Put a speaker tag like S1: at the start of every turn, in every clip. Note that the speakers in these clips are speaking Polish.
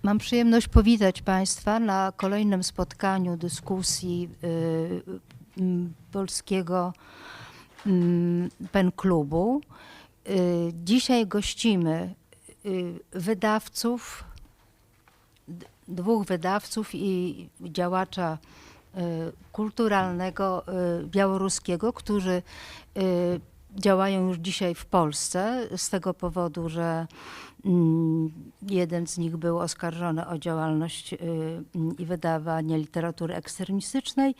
S1: Mam przyjemność powitać Państwa na kolejnym spotkaniu dyskusji Polskiego PEN Klubu. Dzisiaj gościmy wydawców, dwóch wydawców i działacza kulturalnego białoruskiego, którzy działają już dzisiaj w Polsce z tego powodu, że jeden z nich był oskarżony o działalność i wydawanie literatury ekstremistycznej.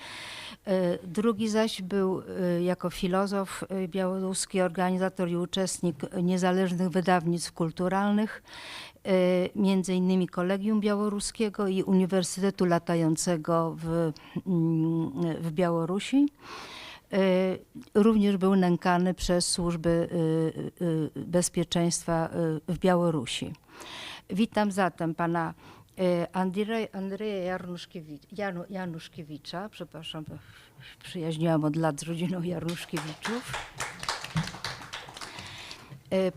S1: Drugi zaś był jako filozof białoruski, organizator i uczestnik niezależnych wydawnictw kulturalnych, między innymi Kolegium Białoruskiego i Uniwersytetu Latającego w Białorusi. Również był nękany przez służby bezpieczeństwa w Białorusi. Witam zatem pana Andrzeja Januszkiewicza. Przepraszam, przyjaźniłam od lat z rodziną Januszkiewiczów.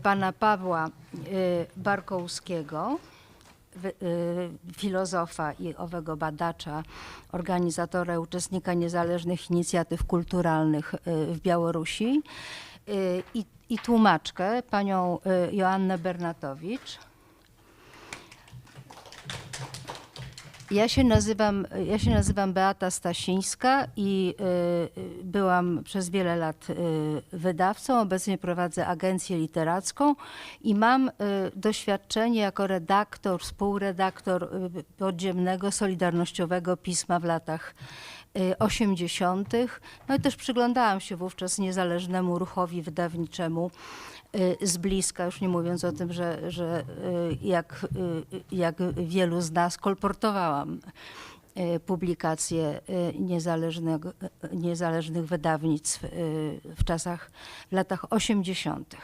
S1: Pana Pawła Barkołskiego, filozofa i owego badacza, organizatora i uczestnika niezależnych inicjatyw kulturalnych w Białorusi i tłumaczkę, panią Joannę Bernatowicz. Ja się nazywam Beata Stasińska i byłam przez wiele lat wydawcą. Obecnie prowadzę agencję literacką i mam doświadczenie jako redaktor, współredaktor podziemnego, solidarnościowego pisma w latach 80. No i też przyglądałam się wówczas niezależnemu ruchowi wydawniczemu z bliska, już nie mówiąc o tym, że jak wielu z nas kolportowałam publikacje niezależnych wydawnictw w latach 80.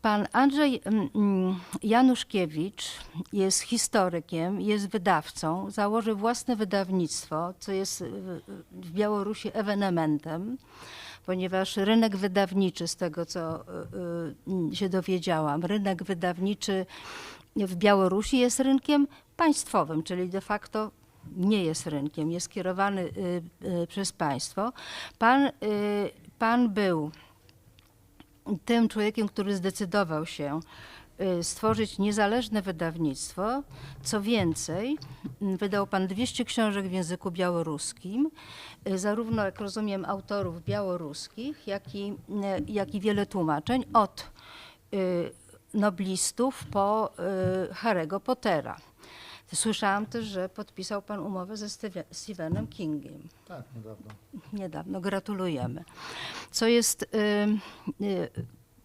S1: Pan Andrzej Januszkiewicz jest historykiem, jest wydawcą, założył własne wydawnictwo, co jest w Białorusi ewenementem, ponieważ rynek wydawniczy, z tego co się dowiedziałam, rynek wydawniczy w Białorusi jest rynkiem państwowym, czyli de facto nie jest rynkiem, jest kierowany przez państwo. Pan był tym człowiekiem, który zdecydował się stworzyć niezależne wydawnictwo. Co więcej, wydał pan 200 książek w języku białoruskim, zarówno, jak rozumiem, autorów białoruskich, jak i wiele tłumaczeń, od noblistów po Harry'ego Pottera. Słyszałam też, że podpisał pan umowę ze Stephenem Kingiem.
S2: Tak, niedawno.
S1: Niedawno, gratulujemy. Co jest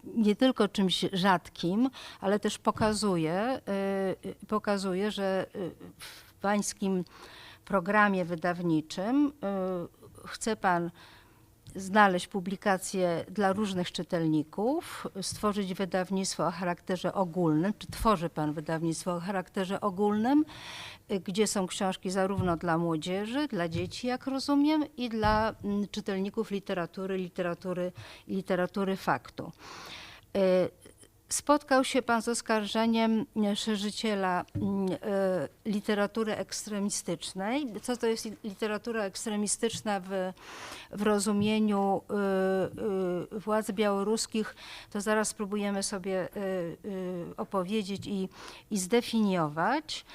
S1: nie tylko czymś rzadkim, ale też pokazuje, że w pańskim programie wydawniczym chce pan znaleźć publikacje dla różnych czytelników, stworzyć wydawnictwo o charakterze ogólnym, czy tworzy pan wydawnictwo o charakterze ogólnym, gdzie są książki zarówno dla młodzieży, dla dzieci, jak rozumiem, i dla czytelników literatury faktu. Spotkał się pan z oskarżeniem szerzyciela literatury ekstremistycznej. Co to jest literatura ekstremistyczna w rozumieniu władz białoruskich, to zaraz spróbujemy sobie opowiedzieć i zdefiniować.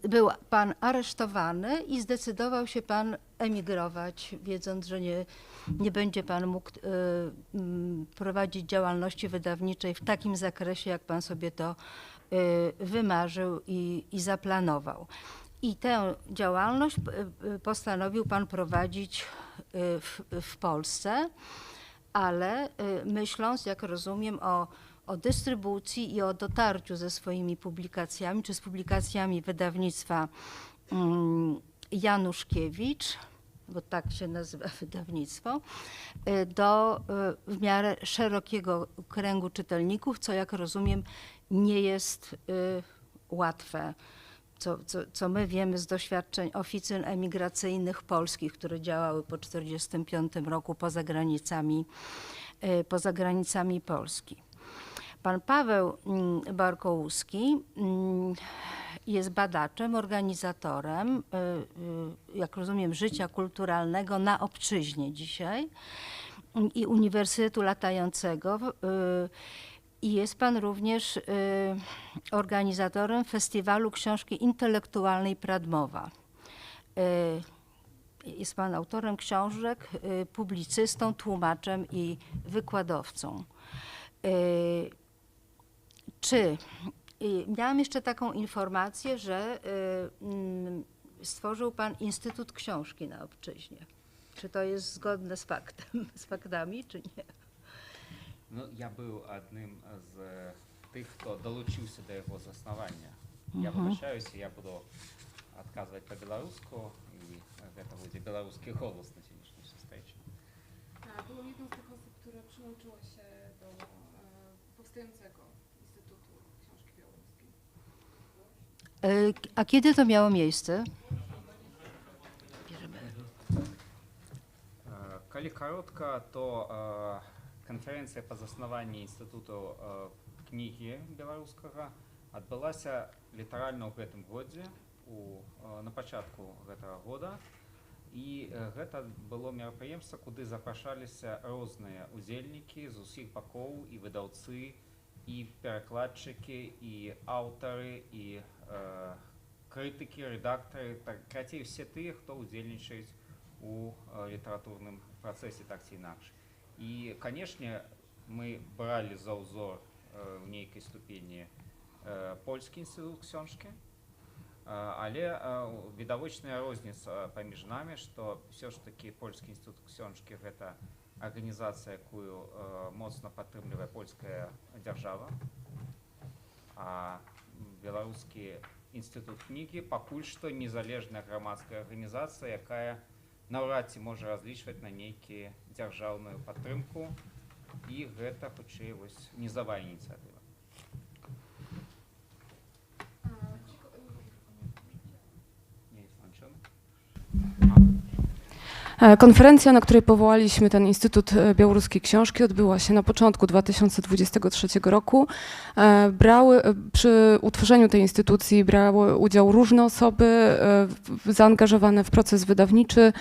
S1: Był pan aresztowany i zdecydował się pan emigrować, wiedząc, że nie będzie pan mógł prowadzić działalności wydawniczej w takim zakresie, jak pan sobie to wymarzył i zaplanował. I tę działalność postanowił pan prowadzić w Polsce, ale myśląc, jak rozumiem, o dystrybucji i o dotarciu ze swoimi publikacjami, czy z publikacjami wydawnictwa Januszkiewicz, bo tak się nazywa wydawnictwo, do w miarę szerokiego kręgu czytelników, co, jak rozumiem, nie jest łatwe. Co my wiemy z doświadczeń oficyn emigracyjnych polskich, które działały po 1945 roku poza granicami Polski. Pan Paweł Barkołuski jest badaczem, organizatorem, jak rozumiem, życia kulturalnego na obczyźnie dzisiaj i Uniwersytetu Latającego. I jest pan również organizatorem Festiwalu Książki Intelektualnej Pradmowa. Jest pan autorem książek, publicystą, tłumaczem i wykładowcą. Miałam jeszcze taką informację, że stworzył pan Instytut Książki na obczyźnie. Czy to jest zgodne z faktem, z faktami, czy nie?
S2: No, ja był jednym z tych, kto долучился do jego zastosowania. Ja wybacаюсь, ja буду odkazywać po białorusku i to będzie białoruski głos na dzisiejszym встрече.
S3: Byłem jedną z tych osób, która przyłączyła się do powstającego Instytutu Książki Białoruskiej.
S1: A kiedy to miało miejsce?
S2: Коли коротко, то конференция по заснованию Института книги белорусского отбылася літаральна ў гэтым годзе, на пачатку гэтага года. І гэта было мерапрыемства, куды запрашаліся розныя удзельнікі з усіх бакоў, і выдаўцы, і перакладчыкі, і аўтары, і крытыкі, рэдактары, карацей, все тыя, хто ўдзельнічаюць у літаратурным працэсе так ці інакш. І, канешне, мы бралі за ўзор в нейкай ступені польскі інстытут ксёнжкі, але відавочная розніца паміж намі, што ўсё ж такі польскі інстытут ксёнжкі гэта арганізацыя, якую моцна падтрымлівае польская дзяржава, а беларускі інстытут кнігі пакуль што незалежная грамадская арганізацыя, якая наўрад ці можа разлічваць на нейкую дзяржаўную падтрымку, і гэта хутчэй нізавая ініцыятыва.
S3: Konferencja, na której powołaliśmy ten Instytut Białoruskiej Książki, odbyła się na początku 2023 roku. Przy utworzeniu tej instytucji brały udział różne osoby zaangażowane w proces wydawniczy,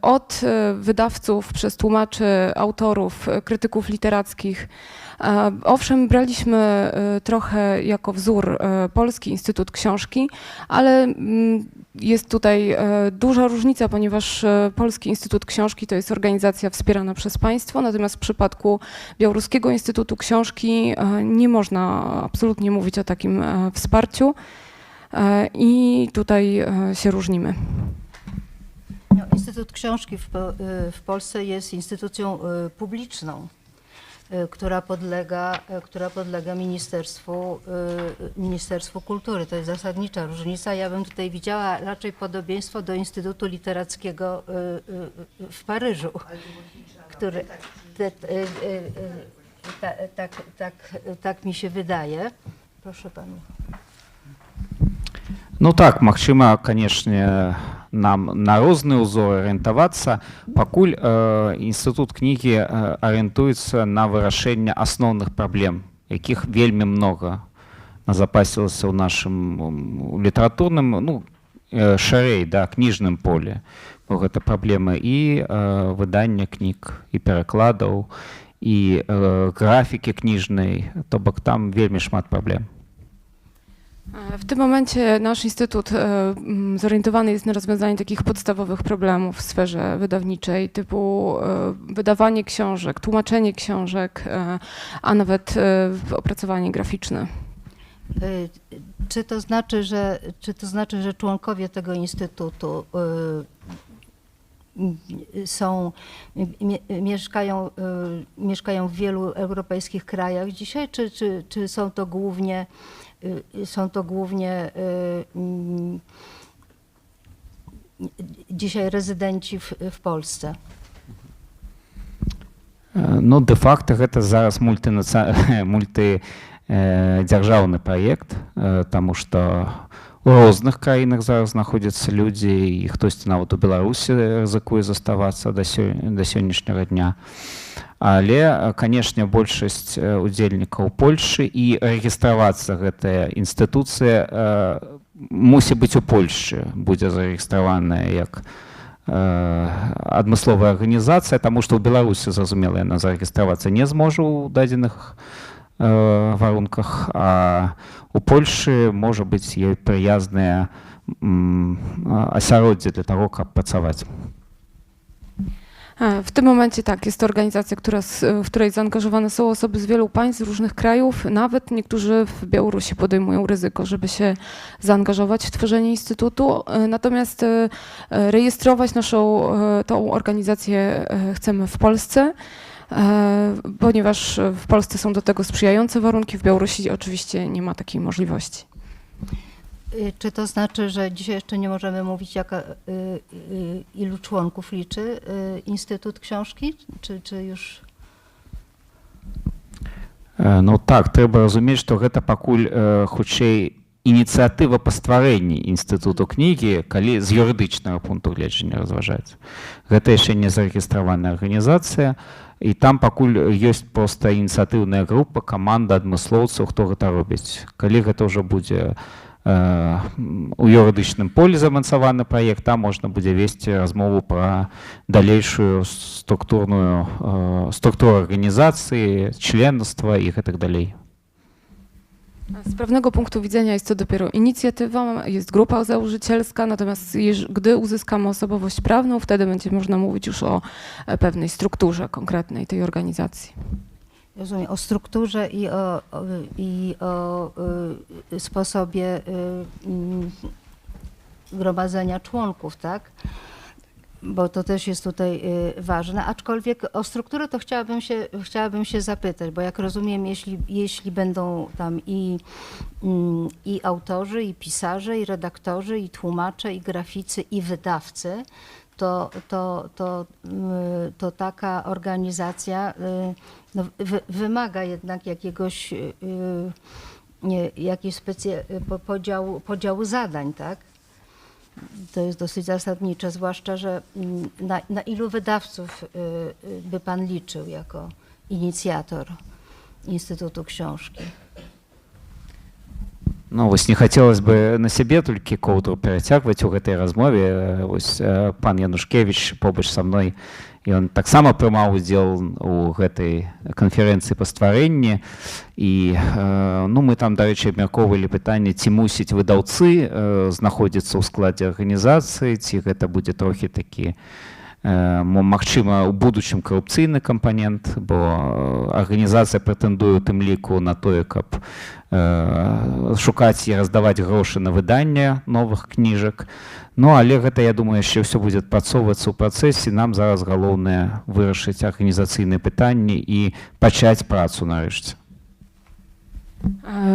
S3: od wydawców, przez tłumaczy, autorów, krytyków literackich. Owszem, braliśmy trochę jako wzór Polski Instytut Książki, ale jest tutaj duża różnica, ponieważ Polski Instytut Książki to jest organizacja wspierana przez państwo, natomiast w przypadku Białoruskiego Instytutu Książki nie można absolutnie mówić o takim wsparciu i tutaj się różnimy.
S1: Instytut Książki w Polsce jest instytucją publiczną, która podlega Ministerstwu Kultury. To jest zasadnicza różnica. Ja bym tutaj widziała raczej podobieństwo do Instytutu Literackiego w Paryżu, który tak mi się wydaje. Proszę pana.
S2: Ну так, магчыма, канешне, нам на розныя ўзоры арыентавацца. Пакуль інстытут кнігі арыентуецца на вырашэнне асноўных праблем, якіх вельмі многа назапасілася ў нашым літаратурным, ну, шырэй, да, кніжным поле. Бо гэта праблемы і выдання кніг, і перакладаў, і графікі кніжнай, то бок там вельмі шмат праблем.
S3: W tym momencie nasz instytut zorientowany jest na rozwiązanie takich podstawowych problemów w sferze wydawniczej, typu wydawanie książek, tłumaczenie książek, a nawet opracowanie graficzne.
S1: Czy to znaczy, że członkowie tego instytutu mieszkają w wielu europejskich krajach dzisiaj, czy są to głównie dzisiaj rezydenci w Polsce?
S2: No de facto гэта зараз мультыдзяржаўны праект, таму што у розных краінах зараз знаходзяцца людзі, і хтосьці нават у Беларусі рызыкуе заставацца да сённяшняга дня.
S4: Але, канешне, большасць удзельнікаў Польшы і рэгістравацца гэтая інстытуцыя мусіць быць у Польшчы, будзе зарэгістраваная як адмысловая арганізацыя, таму што ў Беларусі, зразумела, яна зарэгістравацца не зможа ў дадзеных варунках, а у Польшы можа быць ёй прыязнае асяроддзе для того, kap pracować.
S3: W tym momencie tak, jest to organizacja, w której zaangażowane są osoby z wielu państw, z różnych krajów. Nawet niektórzy w Białorusi podejmują ryzyko, żeby się zaangażować w tworzenie instytutu. Natomiast rejestrować tą organizację chcemy w Polsce, ponieważ w Polsce są do tego sprzyjające warunki, w Białorusi oczywiście nie ma takiej możliwości.
S1: Czy to znaczy, że dzisiaj jeszcze nie możemy mówić, ilu członków liczy Instytut Książki, czy już?
S4: No tak, трэба разумець, што гэта пакуль хутчэй ініцыятыва па стварэнні інстытуту кнігі, калі з юрыдычнага пункту гледжання разважаць. Гэта яшчэ не зарэгістраваная арганізацыя, і там пакуль ёсць проста ініцыятыўная група, каманда адмыслоўцаў, хто гэта робіць. Калі гэта ўжо будзе у юрыдычным полі замацаваны праект, там можна будзе весці размову пра далейшую структуру арганізацыі, членства і гэтак далей.
S3: Z pewnego punktu widzenia jest to dopiero inicjatywa, jest grupa założycielska, natomiast gdy uzyskamy osobowość prawną, wtedy będzie można mówić już o pewnej strukturze konkretnej tej organizacji.
S1: Rozumiem, o strukturze i o sposobie gromadzenia członków, tak? Bo to też jest tutaj ważne. Aczkolwiek o strukturę to chciałabym się zapytać, bo jak rozumiem, jeśli będą tam i autorzy, i pisarze, i redaktorzy, i tłumacze, i graficy, i wydawcy, to taka organizacja no, wymaga jednak jakiejś podziału zadań, tak? To jest dosyć zasadnicze, zwłaszcza, że na ilu wydawców by pan liczył jako inicjator Instytutu Książki?
S4: Ну, вось не хацелось бы на сябе толькі коўдру перацягваць у гэтай размове. Вось пан Янушкевіч побач са мной, ён таксама прымаў удзел у гэтай канферэнцыі па стварэнні. І ну, мы там, дарэчы, абмяркоўвалі пытанне, ці мусіць выдаўцы знаходзіцца ў складзе арганізацыі, ці гэта будзе трохі такі, магчыма, у будучым карупцыйны кампанент, бо арганізацыя прэтэндуе у тым ліку на тое, каб шукаць і раздаваць грошы на выданне новых кніжак. Ну, але гэта, я думаю, яшчэ ўсё будзе адпрацоўвацца ў працэсе. Нам зараз галоўнае вырашыць арганізацыйныя пытанні і пачаць працу нарэшце.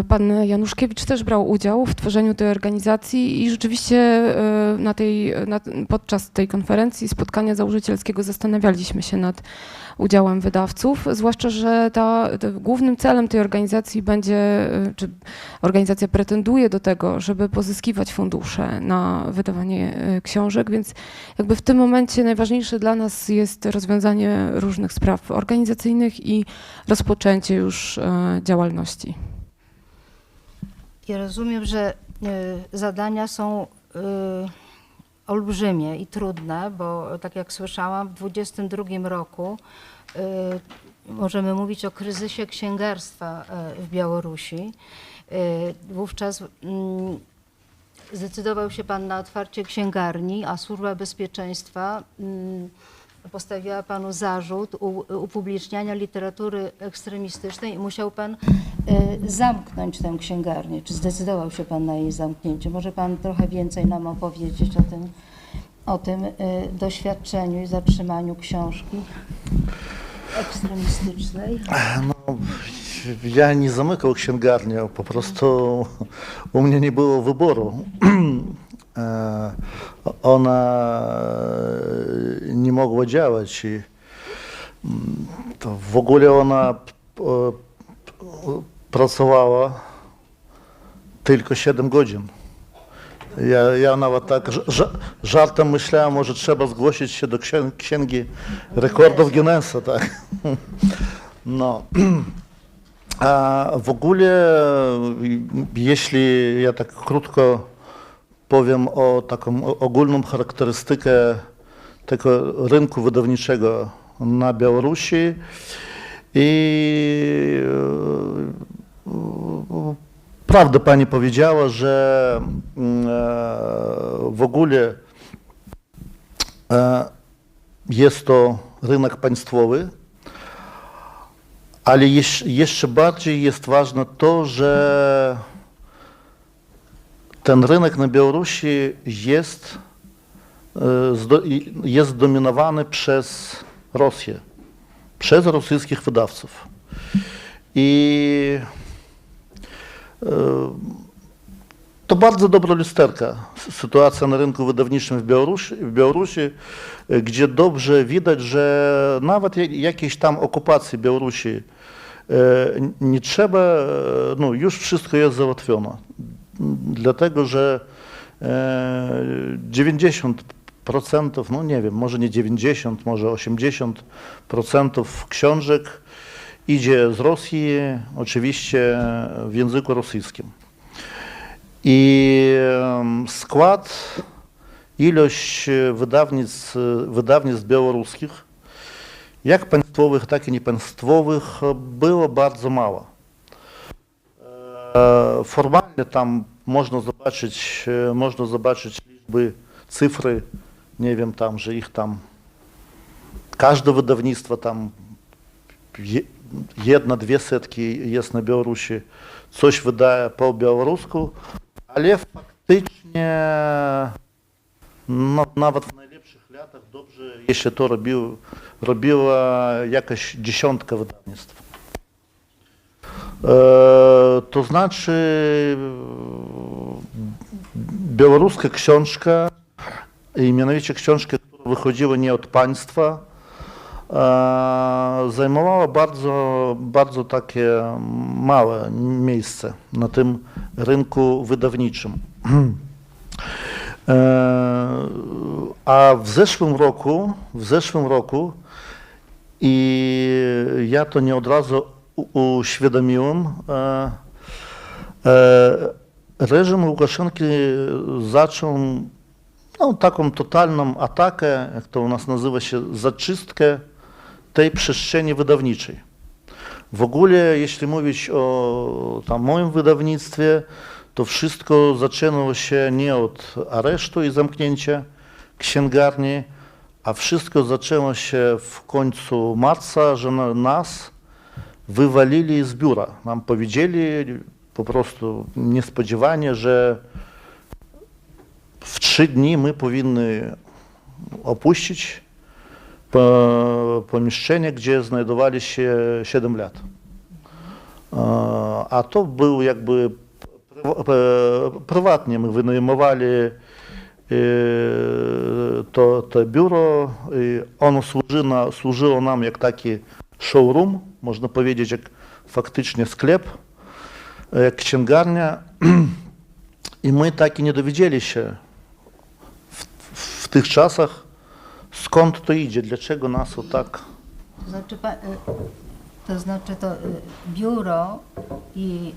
S3: Pan Januszkiewicz też brał udział w tworzeniu tej organizacji i rzeczywiście podczas tej konferencji, spotkania założycielskiego zastanawialiśmy się nad udziałem wydawców, zwłaszcza, że głównym celem tej organizacji będzie, czy organizacja pretenduje do tego, żeby pozyskiwać fundusze na wydawanie książek, więc jakby w tym momencie najważniejsze dla nas jest rozwiązanie różnych spraw organizacyjnych i rozpoczęcie już działalności.
S1: Ja rozumiem, że zadania są olbrzymie i trudne, bo tak jak słyszałam, w 2022 roku możemy mówić o kryzysie księgarstwa w Białorusi. Wówczas zdecydował się pan na otwarcie księgarni, a Służba Bezpieczeństwa postawiła panu zarzut upubliczniania literatury ekstremistycznej i musiał pan zamknąć tę księgarnię. Czy zdecydował się pan na jej zamknięcie? Może pan trochę więcej nam opowiedzieć o tym doświadczeniu i zatrzymaniu książki ekstremistycznej?
S5: No, ja nie zamykał księgarni, po prostu u mnie nie było wyboru. Ona nie mogła działać i to w ogóle ona pracowała tylko 7 godzin. Ja nawet tak żartem myślałem, może trzeba zgłosić się do księgi rekordów Guinnessa, tak. No. A w ogóle, jeśli ja tak krótko powiem o taką ogólną charakterystykę tego rynku wydawniczego na Białorusi i prawdę pani powiedziała, że w ogóle jest to rynek państwowy, ale jeszcze bardziej jest ważne to, że ten rynek na Białorusi jest dominowany przez Rosję, przez rosyjskich wydawców. I to bardzo dobra lusterka, sytuacja na rynku wydawniczym w Białorusi, gdzie dobrze widać, że nawet jakiejś tam okupacji Białorusi nie trzeba, no już wszystko jest załatwione. Dlatego, że 90%, no nie wiem, może nie 90, może 80% książek idzie z Rosji, oczywiście w języku rosyjskim. I skład, ilość wydawnictw białoruskich, jak państwowych, tak i niepaństwowych, było bardzo mała. Formalnie tam można zobaczyć liczby, cyfry, nie wiem, tam, że ich tam, każde wydawnictwo tam, 1-2 setki jest na Białorusi, coś wydaje po białorusku, ale faktycznie no, nawet w najlepszych latach dobrze, jeśli to robiła jakaś dziesiątka wydawnictw. To znaczy białoruska książka, i mianowicie książka, która wychodziła nie od państwa, zajmowała bardzo takie małe miejsce na tym rynku wydawniczym. A w zeszłym roku i ja to nie od razu uświadomiłem, reżim Łukaszenki zaczął no, taką totalną atakę, jak to u nas nazywa się, zaczystkę tej przestrzeni wydawniczej. W ogóle, jeśli mówić o tam moim wydawnictwie, to wszystko zaczęło się nie od aresztu i zamknięcia księgarni, a wszystko zaczęło się w końcu marca, że nas wywalili z biura. Nam powiedzieli po prostu niespodziewanie, że w 3 dni my powinny opuścić pomieszczenie, gdzie znajdowali się 7 lat. A to był jakby prywatnie, my wynajmowali to biuro i ono służyło nam jak taki showroom, można powiedzieć, jak faktycznie sklep, jak księgarnia. I my tak i nie dowiedzieli się w tych czasach, skąd to idzie, dlaczego nas o tak...
S1: To znaczy to biuro i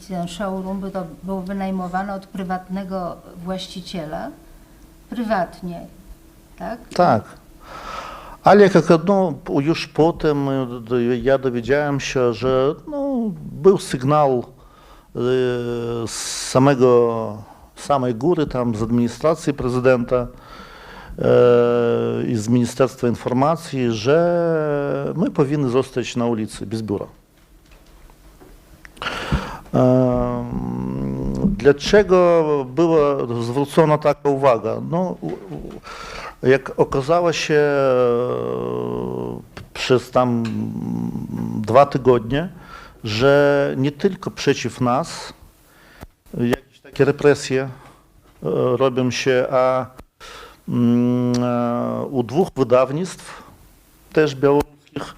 S1: ten showroom było wynajmowane od prywatnego właściciela, prywatnie, tak?
S5: Tak. Ale jak no, już potem ja dowiedziałem się, że no, był sygnał z samej góry, tam z administracji prezydenta i z Ministerstwa Informacji, że my powinny zostać na ulicy bez biura. Dlaczego była zwrócona taka uwaga? No, jak okazało się przez tam 2 tygodnie, że nie tylko przeciw nas jakieś takie represje robią się, a u 2 wydawnictw, też białoruskich,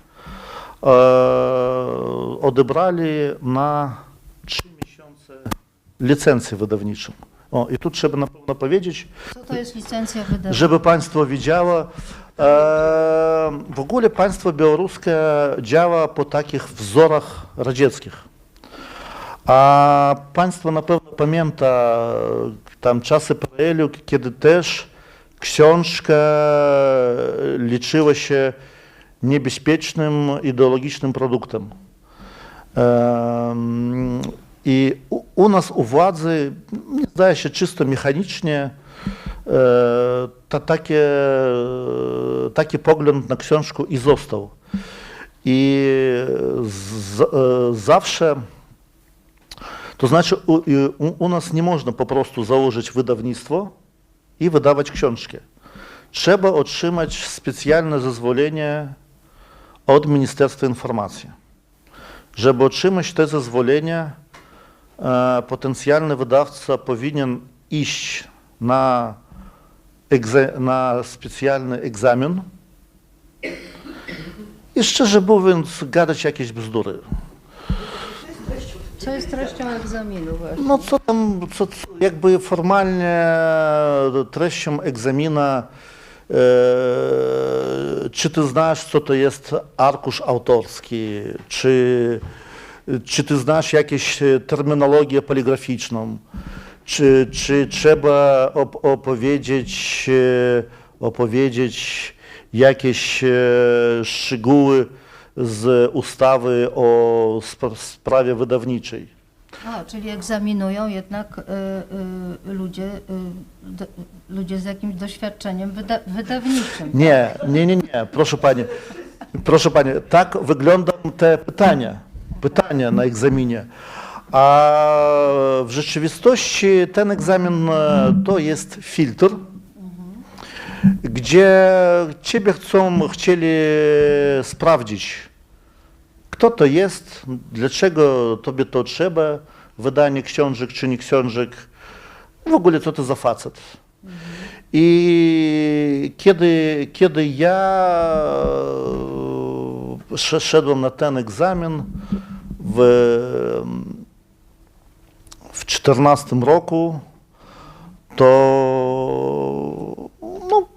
S5: odebrali na 3 miesiące licencję wydawniczą. O, i tu trzeba na pewno powiedzieć,
S1: Co to jest licencja wydawnicza?
S5: żeby państwo wiedziało, w ogóle państwo białoruskie działa po takich wzorach radzieckich. A państwo na pewno pamięta tam czasy PRL-u, kiedy też książka liczyła się niebezpiecznym, ideologicznym produktem. I u nas, u władzy, mnie zdaje się, czysto mechanicznie taki pogląd na książkę i został. I zawsze, to znaczy u nas nie można po prostu założyć wydawnictwo i wydawać książki. Trzeba otrzymać specjalne zezwolenie od Ministerstwa Informacji. Żeby otrzymać to zezwolenie, potencjalny wydawca powinien iść na specjalny egzamin i szczerze mówiąc gadać jakieś bzdury.
S1: Co jest treścią egzaminu właśnie?
S5: No co tam, jakby formalnie treścią egzamina, czy ty znasz, co to jest arkusz autorski, czy ty znasz jakąś terminologię poligraficzną, czy trzeba opowiedzieć jakieś szczegóły z ustawy o sprawie wydawniczej.
S1: A, czyli egzaminują jednak ludzie z jakimś doświadczeniem wydawniczym.
S5: Nie, proszę pani, tak wyglądają te pytania na egzaminie. A w rzeczywistości ten egzamin to jest filtr, gdzie ciebie chcieli sprawdzić, kto to jest, dlaczego tobie to trzeba, wydanie książek czy nie książek, w ogóle co to za facet. I kiedy ja szedłem na ten egzamin w 2014 roku, to no,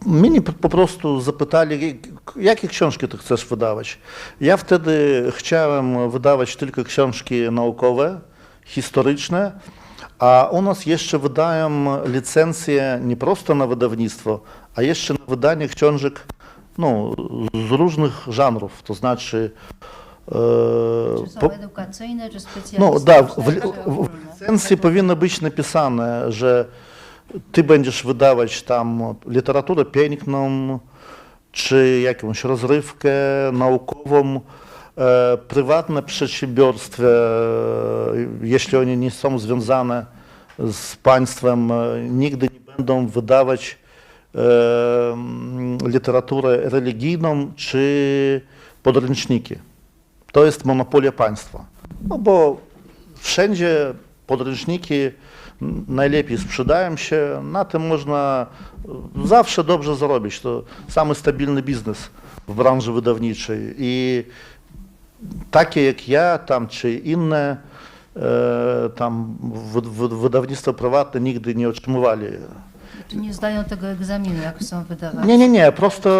S5: mnie po prostu zapytali, jakie książki ty chcesz wydawać. Ja wtedy chciałem wydawać tylko książki naukowe, historyczne, a u nas jeszcze wydają licencję nie prosto na wydawnictwo, a jeszcze na wydanie książek no, z różnych żanrów, to znaczy
S1: Czy są edukacyjne, czy specjalistyczne?
S5: no tak, w licencji powinno być napisane, że ty będziesz wydawać tam literaturę piękną, czy jakąś rozrywkę naukową, prywatne przedsiębiorstwa, jeśli one nie są związane z państwem, nigdy nie będą wydawać literaturę religijną czy podręczniki. To jest monopolia państwa. No bo wszędzie podręczniki najlepiej sprzedają się, na tym można zawsze dobrze zarobić. To samый stabilny biznes w branży wydawniczej. I takie jak ja tam, czy inne tam wydawnictwa prywatne nigdy nie otrzymywali.
S1: Czy nie zdają tego egzaminu, jak chcą wydawać?
S5: Nie, prosto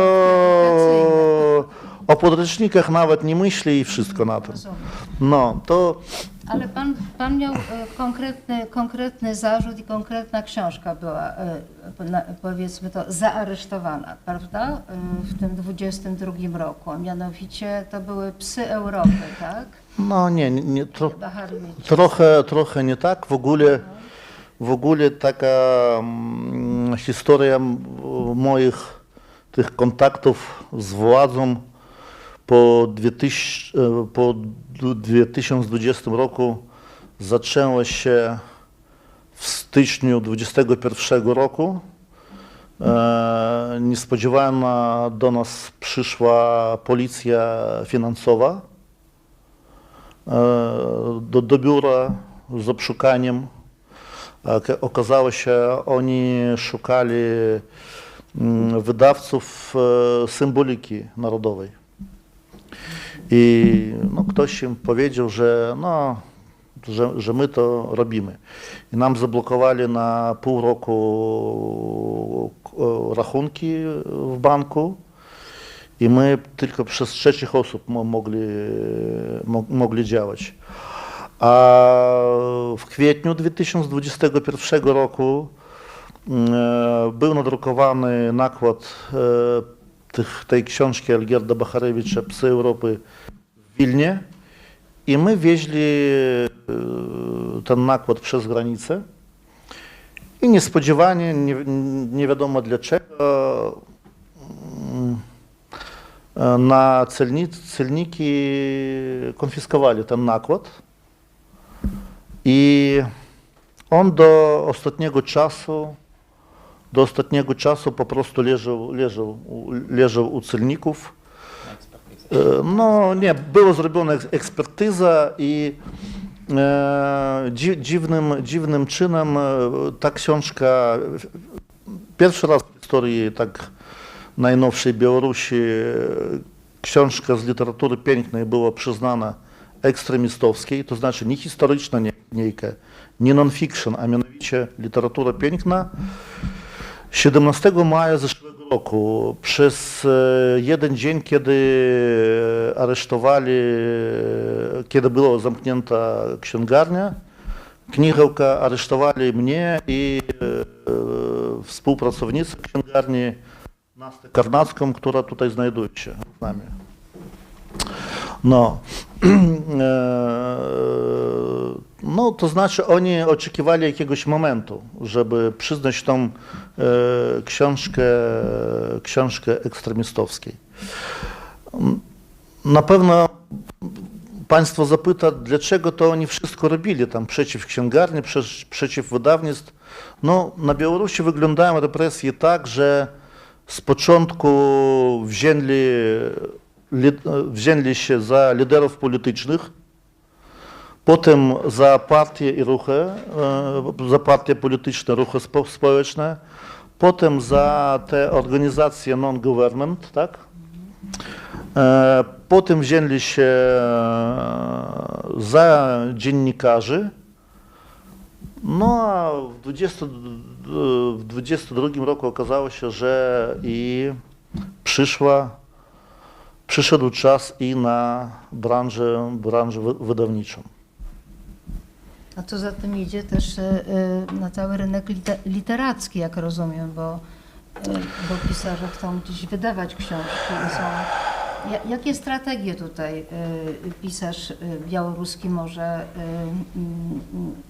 S5: o podręcznikach nawet nie myśli i wszystko na tym.
S1: Rozumiem.
S5: No, to
S1: Ale pan miał konkretny zarzut i konkretna książka była, powiedzmy to, zaaresztowana, prawda? W tym 22 roku, a mianowicie to były Psy Europy, tak?
S5: no nie,
S1: Bahar Mieć.
S5: trochę nie tak. W ogóle taka historia moich tych kontaktów z władzą po 2020 roku zaczęła się w styczniu 2021 roku. Niespodziewana do nas przyszła policja finansowa do biura z obszukaniem. Okazało się, oni szukali wydawców symboliki narodowej. I no, ktoś im powiedział, że no, że my to robimy. I nam zablokowali na pół roku rachunki w banku i my tylko przez trzecich osób mogli działać. A w kwietniu 2021 roku był nadrukowany nakład tej książki Algierda Bacharewicza Psy Europy w Wilnie i my wieźli ten nakład przez granicę i niespodziewanie, nie wiadomo dlaczego, na celniki konfiskowali ten nakład i on do ostatniego czasu po prostu leżał u celników. No nie, była zrobiona ekspertyza i dziwnym czynem ta książka pierwszy raz w historii tak najnowszej Białorusi książka z literatury pięknej była przyznana ekstremistowskiej, to znaczy nie historyczna, nie non-fiction, a mianowicie literatura piękna. 17 maja zeszłego roku, przez jeden dzień, kiedy była zamknięta księgarnia, Knihełka, aresztowali mnie i współpracownicę księgarni Nastę Karnacką, która tutaj znajduje się z nami. No, to znaczy oni oczekiwali jakiegoś momentu, żeby przyznać tą książkę ekstremistowskiej. Na pewno Państwo zapyta, dlaczego to oni wszystko robili tam przeciw księgarni, przeciw wydawnictw. No, na Białorusi wyglądają represje tak, że z początku wzięli się za liderów politycznych, potem za partie i ruchy, za partie polityczne, ruchy społeczne, potem za te organizacje non-government, tak? Potem wzięli się za dziennikarzy, no a w 22 roku okazało się, że i przyszedł czas i na branżę wydawniczą.
S1: A co za tym idzie też na cały rynek literacki, jak rozumiem, bo pisarze chcą gdzieś wydawać książki i są... Jakie strategie tutaj pisarz białoruski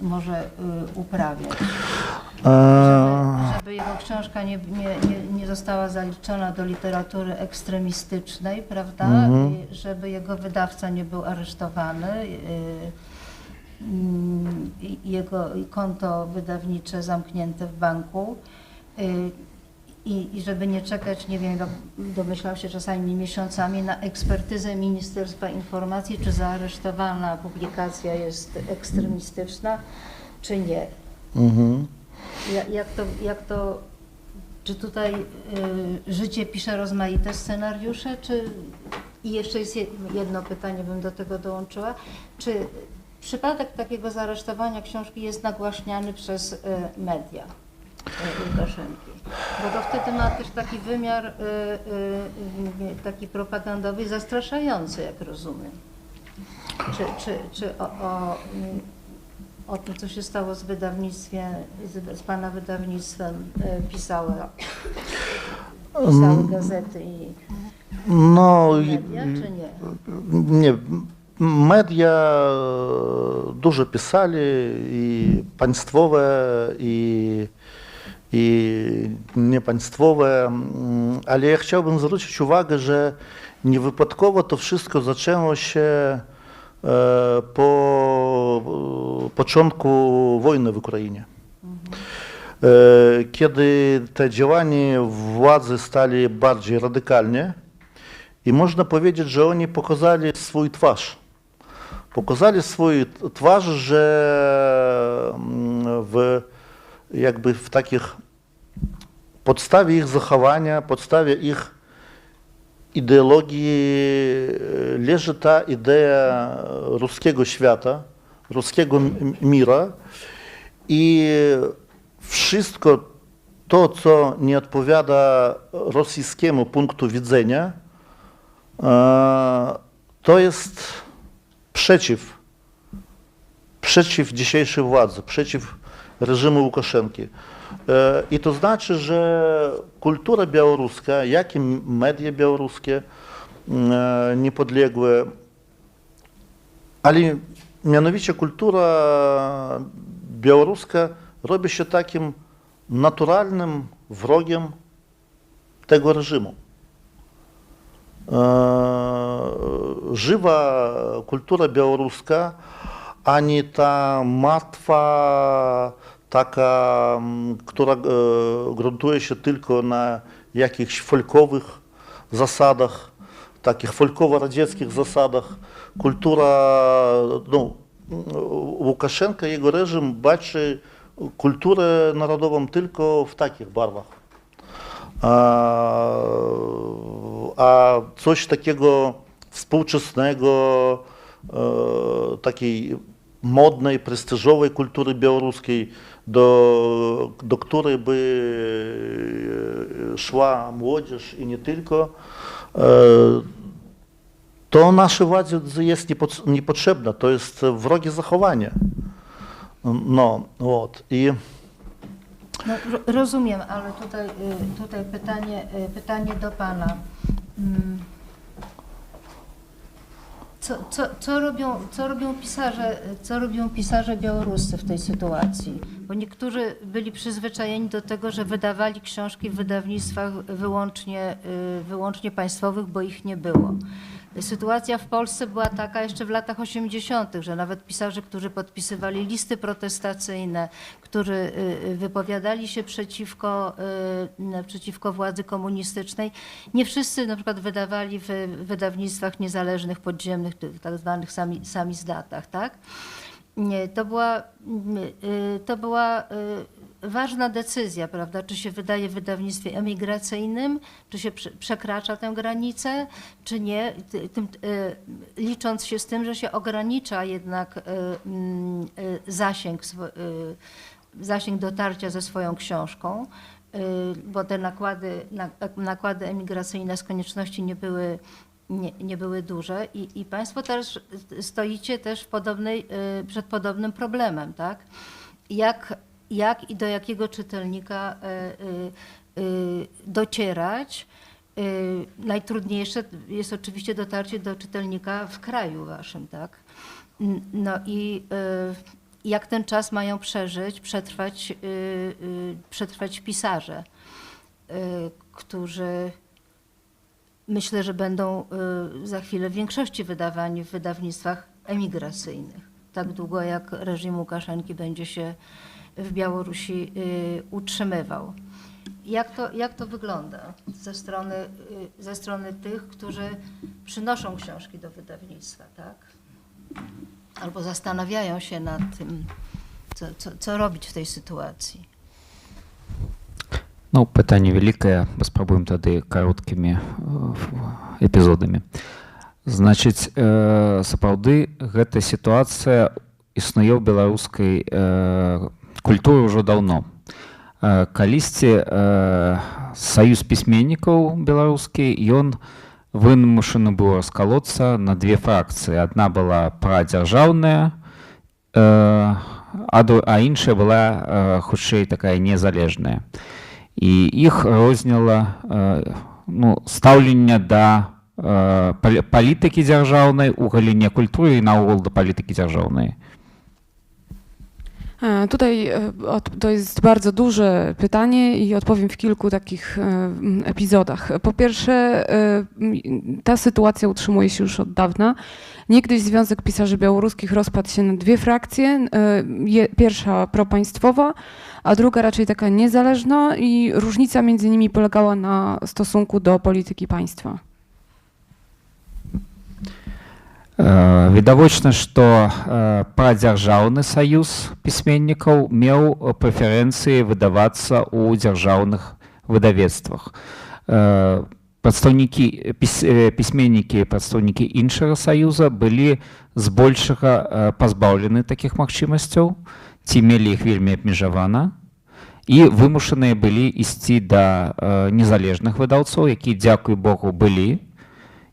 S1: może uprawiać, żeby jego książka nie została zaliczona do literatury ekstremistycznej, prawda? I żeby jego wydawca nie był aresztowany, jego konto wydawnicze zamknięte w banku. I żeby nie czekać, nie wiem, domyślał się czasami miesiącami na ekspertyzę Ministerstwa Informacji, czy zaaresztowana publikacja jest ekstremistyczna, czy nie. Czy tutaj życie pisze rozmaite scenariusze, czy... I jeszcze jest jedno pytanie, bym do tego dołączyła. Czy przypadek takiego zaaresztowania książki jest nagłaśniany przez media Łukaszenki? Bo to wtedy ma też taki wymiar taki propagandowy i zastraszający, jak rozumiem. Czy o tym, co się stało z wydawnictwem, z Pana wydawnictwem pisały gazety i media, czy nie?
S5: Nie. Media dużo pisali, i państwowe, i niepaństwowe, ale ja chciałbym zwrócić uwagę, że niewypadkowo to wszystko zaczęło się po początku wojny w Ukrainie. Kiedy te działania władzy stali bardziej radykalne i można powiedzieć, że oni pokazali swój twarz. Pokazali swój twarz, że jakby w takich podstawie ich zachowania, podstawie ich ideologii leży ta idea ruskiego świata, ruskiego mira i wszystko to, co nie odpowiada rosyjskiemu punktu widzenia, to jest przeciw dzisiejszej władzy, przeciw reżimu Łukaszenki. I to znaczy, że kultura białoruska, jak i media białoruskie niepodległe, ale mianowicie kultura białoruska robi się takim naturalnym wrogiem tego reżimu. Żywa kultura białoruska, a nie ta martwa, taka, która gruntuje się tylko na jakichś folkowych zasadach, takich folkowo-radzieckich zasadach. Kultura, no, Łukaszenka, jego reżim baczy kulturę narodową tylko w takich barwach. A coś takiego współczesnego, takiej modnej, prestiżowej kultury białoruskiej, do której by szła młodzież i nie tylko, to naszej władzy jest niepotrzebne, to jest wrogie zachowanie. No, вот.
S1: No, rozumiem, ale tutaj pytanie do pana. Co robią pisarze białoruscy w tej sytuacji? Bo niektórzy byli przyzwyczajeni do tego, że wydawali książki w wydawnictwach wyłącznie państwowych, bo ich nie było. Sytuacja w Polsce była taka jeszcze w latach 80., że nawet pisarze, którzy podpisywali listy protestacyjne, którzy wypowiadali się przeciwko władzy komunistycznej, nie wszyscy na przykład wydawali w wydawnictwach niezależnych, podziemnych, tak zwanych samizdatach, tak? To była ważna decyzja, prawda, czy się wydaje w wydawnictwie emigracyjnym, czy się przekracza tę granicę, czy nie, licząc się z tym, że się ogranicza jednak zasięg dotarcia ze swoją książką, bo te nakłady emigracyjne z konieczności nie były duże i państwo też stoicie też przed podobnym problemem, tak? Jak i do jakiego czytelnika docierać. Najtrudniejsze jest oczywiście dotarcie do czytelnika w kraju waszym, tak? No i jak ten czas mają przetrwać pisarze, którzy myślę, że będą za chwilę w większości wydawani w wydawnictwach emigracyjnych, tak długo jak reżim Łukaszenki będzie się w Białorusi utrzymywał. Jak to wygląda ze strony tych, którzy przynoszą książki do wydawnictwa, tak? Albo zastanawiają się nad tym, co robić w tej sytuacji?
S4: Ну, пытанне вялікае, паспрабуем тады кароткімі эпізодамі. Значыць, сапраўды гэта сітуацыя існуе ў беларускай культуры ўжо даўно. Калісьці саюз пісьменнікаў беларускі, ён вымушаны быў раскалоцца на две фракцыі. Адна была прадзяржаўная, а іншая была хутчэй такая незалежная. І іх розніла стаўленне да палітыкі дзяржаўнай у галіне культуры і наогул да палітыкі дзяржаўнай.
S3: Tutaj to jest bardzo duże pytanie i odpowiem w kilku takich epizodach. Po pierwsze, ta sytuacja utrzymuje się już od dawna. Niegdyś Związek Pisarzy Białoruskich rozpadł się na dwie frakcje. Pierwsza propaństwowa, a druga raczej taka niezależna i różnica między nimi polegała na stosunku do polityki państwa.
S4: Відавочна, што прадзяржаўны саюз пісьменнікаў меў прэферэнцыі выдавацца ў дзяржаўных выдавецтвах. пісьменнікі і прадстаўнікі іншага саюза былі збольшага пазбаўлены такіх магчымасцяў, ці мелі іх вельмі абмежавана, і вымушаныя былі ісці да незалежных выдаўцоў, якія, дзякуй Богу, былі.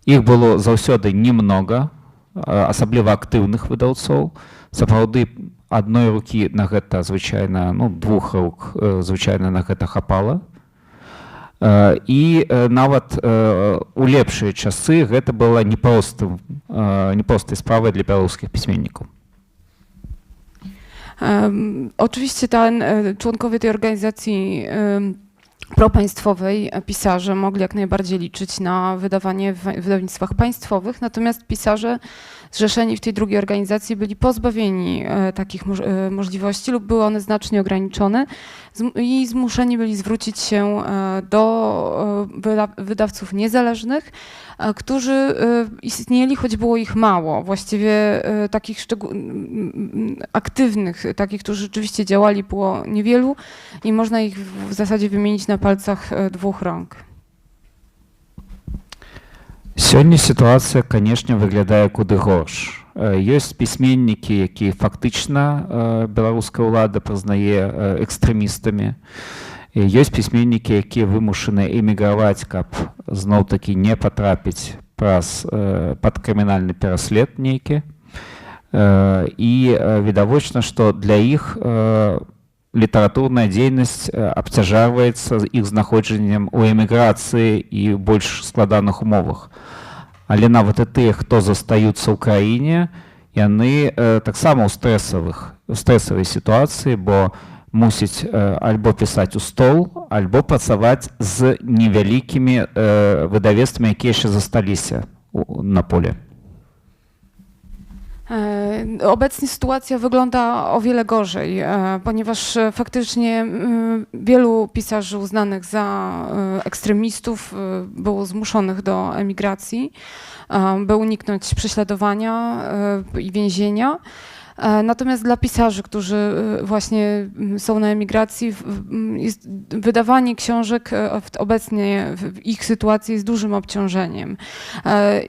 S4: Іх было заўсёды немнога, асабліва актыўных выдаўцоў. Сапраўды, адной рукі на гэта звычайна, двух рук звычайна на гэта хапала. І нават у лепшыя часы гэта была непростай справай для беларускіх пісьменнікаў.
S3: Oczywiście członkowie tej organizacji propaństwowej, pisarze, mogli jak najbardziej liczyć na wydawanie w wydawnictwach państwowych, natomiast pisarze zrzeszeni w tej drugiej organizacji byli pozbawieni takich możliwości lub były one znacznie ograniczone i zmuszeni byli zwrócić się do wydawców niezależnych, którzy istnieli, choć było ich mało. Właściwie takich aktywnych, takich, którzy rzeczywiście działali, było niewielu i można ich w zasadzie wymienić na palcach dwóch rąk.
S4: Сёння сітуацыя, канешне, выглядае куды горш. Ёсць пісьменнікі, якія фактычна беларуская ўлада прызнае экстрэмістамі. Ёсць пісьменнікі, якія вымушаны эміграваць, каб зноў-такі не патрапіць пад крымінальны пераслед нейкі. І відавочна, што для іх літаратурная дзейнасць абцяжарваецца іх знаходжаннем у эміграцыі і больш складаных умовах. Але нават і тыя, хто застаюцца ў краіне, яны таксама ў стрэсавай сітуацыі, бо мусіць альбо пісаць у стол, альбо працаваць з невялікімі выдавецтвамі, якія яшчэ засталіся на поле.
S3: Obecnie sytuacja wygląda o wiele gorzej, ponieważ faktycznie wielu pisarzy uznanych za ekstremistów było zmuszonych do emigracji, by uniknąć prześladowania i więzienia. Natomiast dla pisarzy, którzy właśnie są na emigracji, wydawanie książek obecnie w ich sytuacji jest dużym obciążeniem.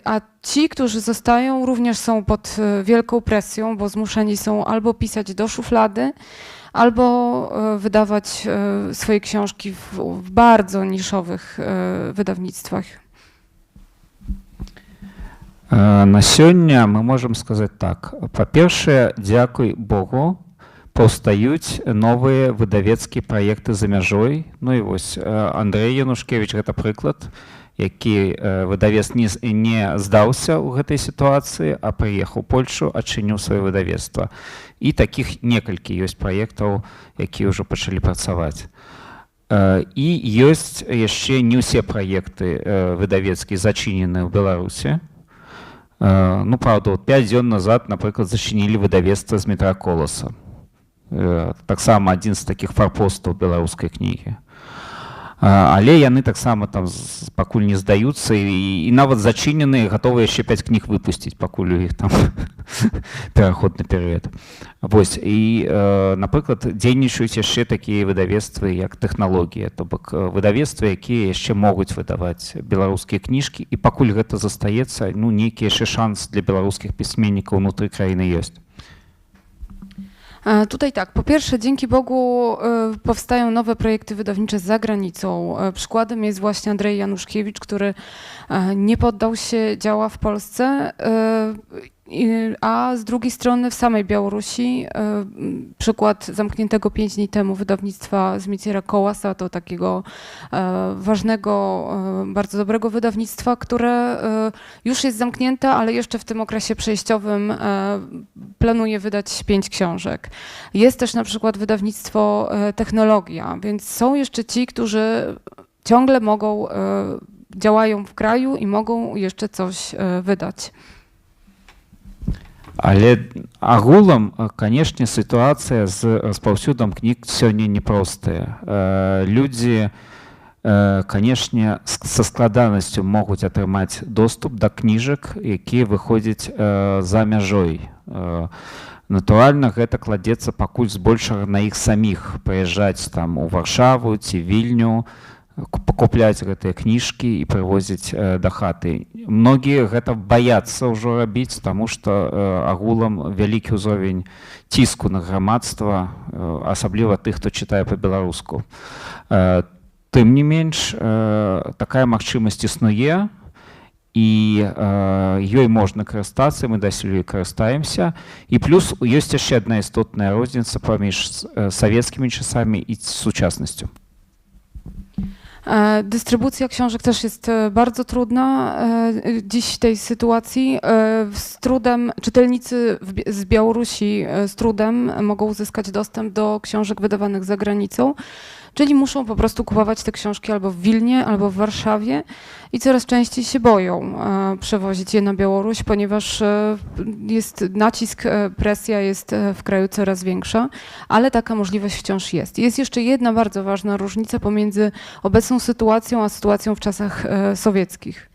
S3: A ci, którzy zostają, również są pod wielką presją, bo zmuszeni są albo pisać do szuflady, albo wydawać swoje książki w bardzo niszowych wydawnictwach.
S4: На сёння мы можам сказаць так. Па-першае, дзякуй Богу, паўстаюць новыя выдавецкія праекты за мяжой. Ну і вось Андрэй Янушкевіч гэта прыклад, які выдавец не здаўся ў гэтай сітуацыі, а прыехаў у Польшу, адчыніў сваё выдавецтва. І такіх некалькі ёсць праектаў, якія ўжо пачалі працаваць. І ёсць яшчэ не ўсе праекты выдавецкія зачыненыя ў Беларусі. Ну, правда, 5 дзён назад, напрыклад, зачынілі выдавецтва з метра Коласа. Таксама адзін з такіх фарпостаў беларускай кнігі. Але яны таксама там пакуль не здаюцца і нават зачыненыя, гатовыя яшчэ 5 кніг выпусціць, пакуль у іх там пераходны перыяд. Вось, і, напрыклад, дзейнічаюць яшчэ такія выдавецтвы, як тэхналогія, то бок выдавецтвы, якія яшчэ могуць выдаваць беларускія кніжкі, і пакуль гэта застаецца, ну, нейкі яшчэ шанс для беларускіх пісьменнікаў унутры краіны ёсць.
S3: Tutaj tak, po pierwsze, dzięki Bogu powstają nowe projekty wydawnicze za granicą. Przykładem jest właśnie Andrzej Januszkiewicz, który nie poddał się, działa w Polsce, a z drugiej strony w samej Białorusi przykład zamkniętego 5 dni temu wydawnictwa Zmitiera Kołasa, to takiego ważnego, bardzo dobrego wydawnictwa, które już jest zamknięte, ale jeszcze w tym okresie przejściowym planuje wydać 5 książek. Jest też na przykład wydawnictwo Technologia, więc są jeszcze ci, którzy ciągle działają w kraju i mogą jeszcze coś wydać.
S4: Але агулам, канешне, сітуацыя з распаўсюдам кніг сёння непростая. Людзі, канешне, са складанасцю могуць атрымаць доступ да кніжак, якія выходзяць за мяжой. Натуральна, гэта кладзецца пакуль збольшага на іх саміх прыязджаць там у Варшаву ці Вільню, пакупляць гэтыя кніжкі і прывозіць да хаты. Многія гэта баяцца ўжо рабіць, таму што агулам вялікі ўзровень ціску на грамадства, асабліва тых, хто чытае па-беларуску. Тым не менш, такая магчымасць існуе, і ёй можна карыстацца, мы дасюль карыстаемся. І плюс ёсць яшчэ адна істотная розніца паміж савецкімі часамі і сучаснасцю.
S3: Dystrybucja książek też jest bardzo trudna dziś w tej sytuacji. Z trudem czytelnicy z Białorusi z trudem mogą uzyskać dostęp do książek wydawanych za granicą, czyli muszą po prostu kupować te książki albo w Wilnie, albo w Warszawie i coraz częściej się boją przewozić je na Białoruś, ponieważ jest nacisk, presja jest w kraju coraz większa, ale taka możliwość wciąż jest. Jest jeszcze jedna bardzo ważna różnica pomiędzy obecną sytuacją a sytuacją w czasach sowieckich.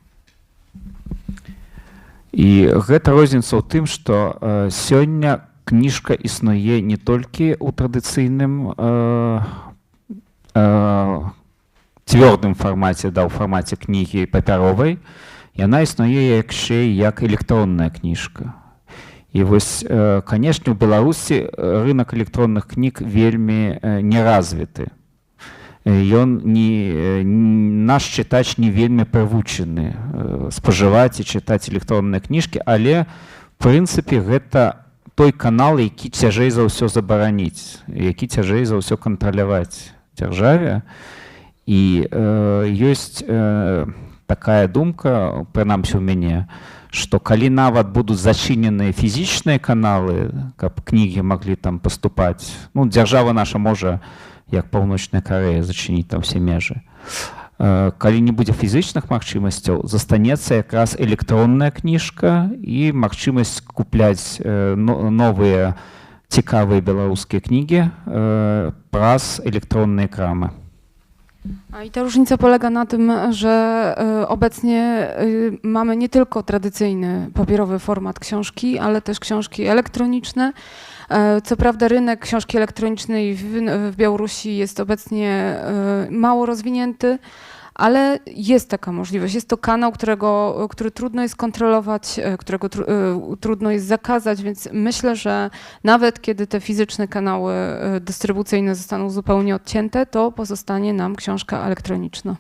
S4: І гэта розніца ў тым, што сёння кніжка існуе не толькі ў традыцыйным цвёрдым фармаце, да, ў фармаце кнігі папяровай, яна існуе яшчэ як электронная кніжка. І вось, канешне, у Беларусі рынок электронных кніг вельмі не развіты. Наш чытач не вельмі прывучаны спажываць і чытаць электронныя кніжкі, але, в прынцыпе, гэта той канал, які цяжэй за ўсё забараніць, які цяжэй за ўсё кантраляваць дзяржаве. І ёсць такая думка, прынамсі ў мяне, што калі нават будуць зачыненыя фізічныя каналы, каб кнігі маглі там паступаць, ну, дзяржава наша можа, як Паўночная Карэя, зачыніць там все межы. Калі не будзе фізічных магчымасцяў, застанецца якраз электронная кніжка і магчымасць купляць новыя цікавыя беларускія кнігі праз электронныя крамы.
S3: I ta różnica polega na tym, że obecnie mamy nie tylko tradycyjny papierowy format książki, ale też książki elektroniczne. Co prawda rynek książki elektronicznej w Białorusi jest obecnie mało rozwinięty, ale jest taka możliwość. Jest to kanał, który trudno jest kontrolować, którego trudno jest zakazać, więc myślę, że nawet kiedy te fizyczne kanały dystrybucyjne zostaną zupełnie odcięte, to pozostanie nam książka elektroniczna.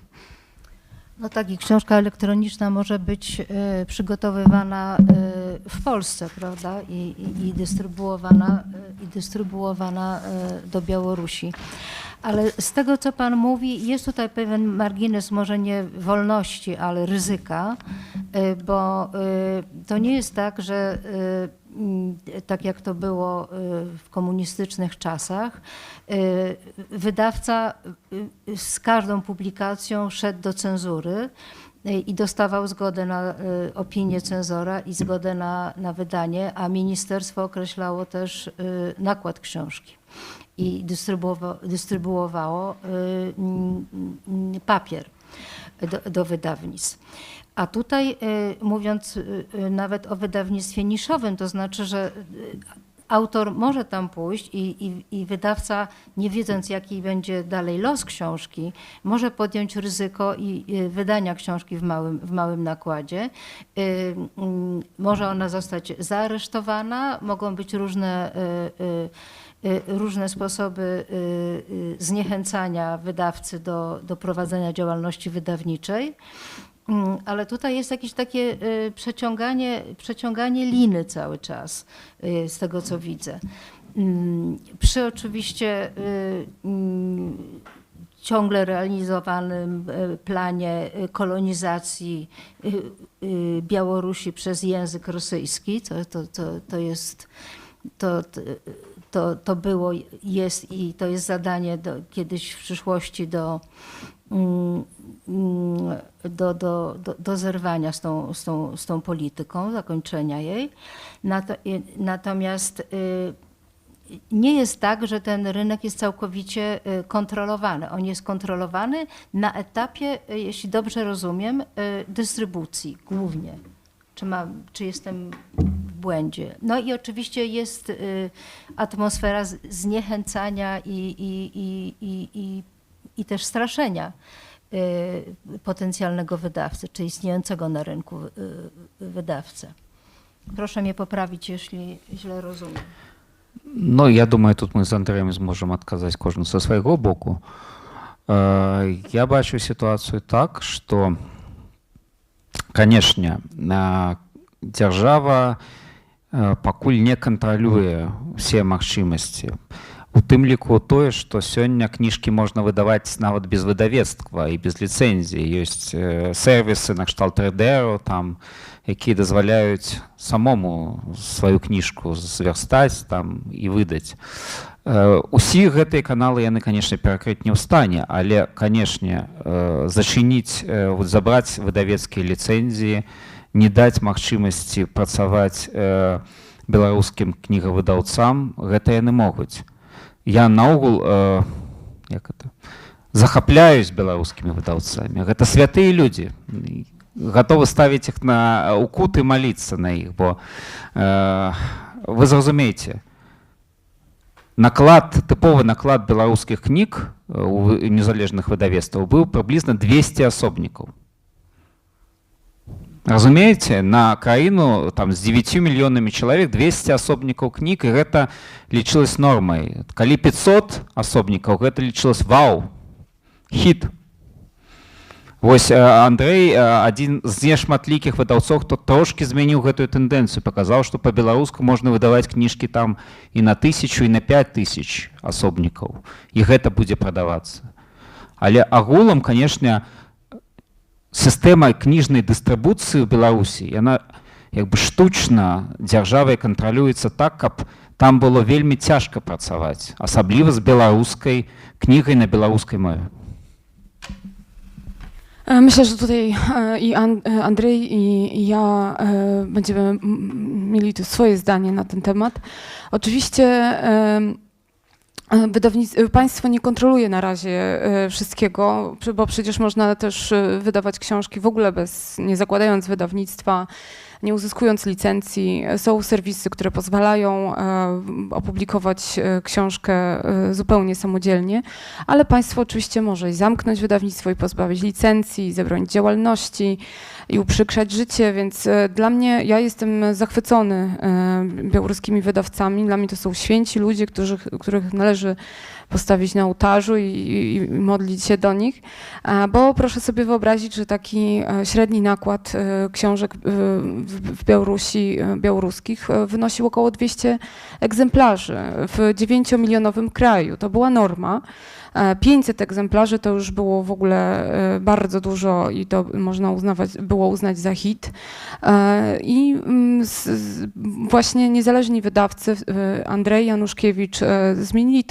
S1: No tak, i książka elektroniczna może być przygotowywana w Polsce, prawda, i dystrybuowana do Białorusi. Ale z tego, co Pan mówi, jest tutaj pewien margines, może nie wolności, ale ryzyka, bo to nie jest tak, że tak jak to było w komunistycznych czasach, wydawca z każdą publikacją szedł do cenzury i dostawał zgodę na opinię cenzora i zgodę na wydanie, a ministerstwo określało też nakład książki i dystrybuowało papier do wydawnictw. A tutaj mówiąc nawet o wydawnictwie niszowym, to znaczy, że autor może tam pójść i wydawca, nie wiedząc jaki będzie dalej los książki, może podjąć ryzyko i wydania książki w małym nakładzie. Może ona zostać zaaresztowana, mogą być różne sposoby zniechęcania wydawcy do prowadzenia działalności wydawniczej. Ale tutaj jest jakieś takie przeciąganie liny cały czas, z tego co widzę. Przy oczywiście ciągle realizowanym planie kolonizacji Białorusi przez język rosyjski, to było, jest i to jest zadanie kiedyś w przyszłości do zerwania z tą polityką, zakończenia jej. Natomiast nie jest tak, że ten rynek jest całkowicie kontrolowany. On jest kontrolowany na etapie, jeśli dobrze rozumiem, dystrybucji głównie. Czy jestem w błędzie? No i oczywiście jest atmosfera zniechęcania i też straszenia. potencjalnego wydawcy, czy istniejącego na rynku wydawcę. Proszę mnie poprawić, jeśli źle rozumiem.
S4: Ну, я думаю, тут мы з Андреем зможемо адказаць кожны са свайго боку. Я бачу сітуацыю так, што, канешне, дзяржава пакуль не кантралюе ўсе магчымасці. У тым ліку тое, што сёння кніжкі можна выдаваць нават без выдавецтва і без ліцэнзіі. Ёсць сервісы накшталт Редеро, там, якія дазваляюць самому сваю кніжку звярстаць там і выдаць. Усе гэтыя каналы яны, канешне, перакрыць не ў стане, але, канешне, зачыніць, забраць выдавецкія ліцэнзіі, не даць магчымасці працаваць беларускім кнігавыдаўцам, гэта яны могуць. Я наогул захапляюсь беларускімі выдаўцамі. Гэта святыя людзі. Гатовы ставіць іх у кут і маліцца на іх, бо вы зразумееце, тыповы наклад беларускіх кніг у незалежных выдавецтваў быў прыблізна 200 асобнікаў. Разумееце, на краіну там, з 9 мільёнамі чалавек 200 асобнікаў кніг, і гэта лічылась нормай. Калі 500 асобнікаў, гэта лічылась вау, хіт. Вось Андрэй, адзін з нешматлікіх выдаўцоў, хто трошкі змяніў гэтую тэндэнцыю, паказаў, што па-беларуску можна выдаваць кніжкі там і на 1000, і на 5000 асобнікаў. І гэта будзе прадавацца. Але агулам, канешне, сістэма кніжнай дыстрыбуцыі ў Беларусі, яна як бы штучна дзяржавай кантралюецца так, каб там было вельмі цяжка працаваць, асабліва з беларускай кнігай на беларускай мове.
S3: Myślę, że tutaj i Andrzej, i ja będziemy mieli tu swoje zdanie na ten temat. Oczywiście państwo nie kontroluje na razie wszystkiego, bo przecież można też wydawać książki w ogóle nie zakładając wydawnictwa, nie uzyskując licencji. Są serwisy, które pozwalają opublikować książkę zupełnie samodzielnie, ale państwo oczywiście może zamknąć wydawnictwo i pozbawić licencji, zabronić działalności i uprzykrzać życie, więc dla mnie, ja jestem zachwycony białoruskimi wydawcami. Dla mnie to są święci ludzie, których należy postawić na ołtarzu i modlić się do nich, bo proszę sobie wyobrazić, że taki średni nakład książek w Białorusi, białoruskich wynosił około 200 egzemplarzy w 9-milionowym kraju. To była norma. 500 egzemplarzy to już było w ogóle bardzo dużo i to można było uznać za hit. I właśnie niezależni wydawcy, Andrzej Januszkiewicz, zmienili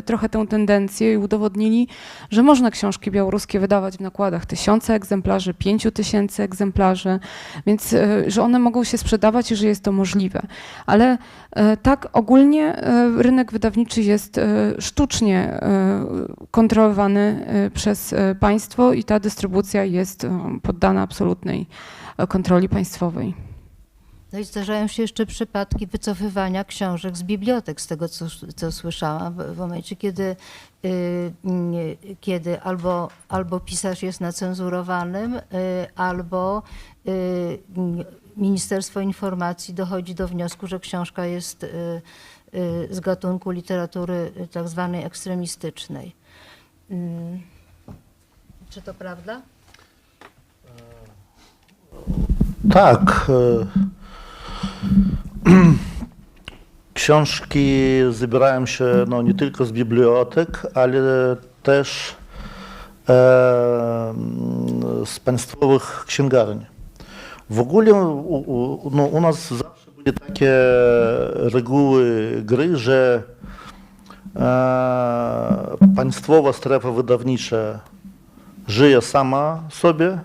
S3: trochę tę tendencję i udowodnili, że można książki białoruskie wydawać w nakładach 1000 egzemplarzy, 5000 egzemplarzy, więc że one mogą się sprzedawać i że jest to możliwe. Ale tak ogólnie rynek wydawniczy jest sztucznie kontrolowany przez państwo i ta dystrybucja jest poddana absolutnej kontroli państwowej.
S1: No i zdarzają się jeszcze przypadki wycofywania książek z bibliotek, z tego co słyszałam, w momencie, kiedy albo pisarz jest na cenzurowanym, albo Ministerstwo Informacji dochodzi do wniosku, że książka jest z gatunku literatury tak zwanej ekstremistycznej. Czy to prawda?
S5: Tak. Książki zabierają się nie tylko z bibliotek, ale też z państwowych księgarni. W ogóle u nas zawsze były takie reguły gry, że państwowa strefa wydawnicza żyje sama sobie,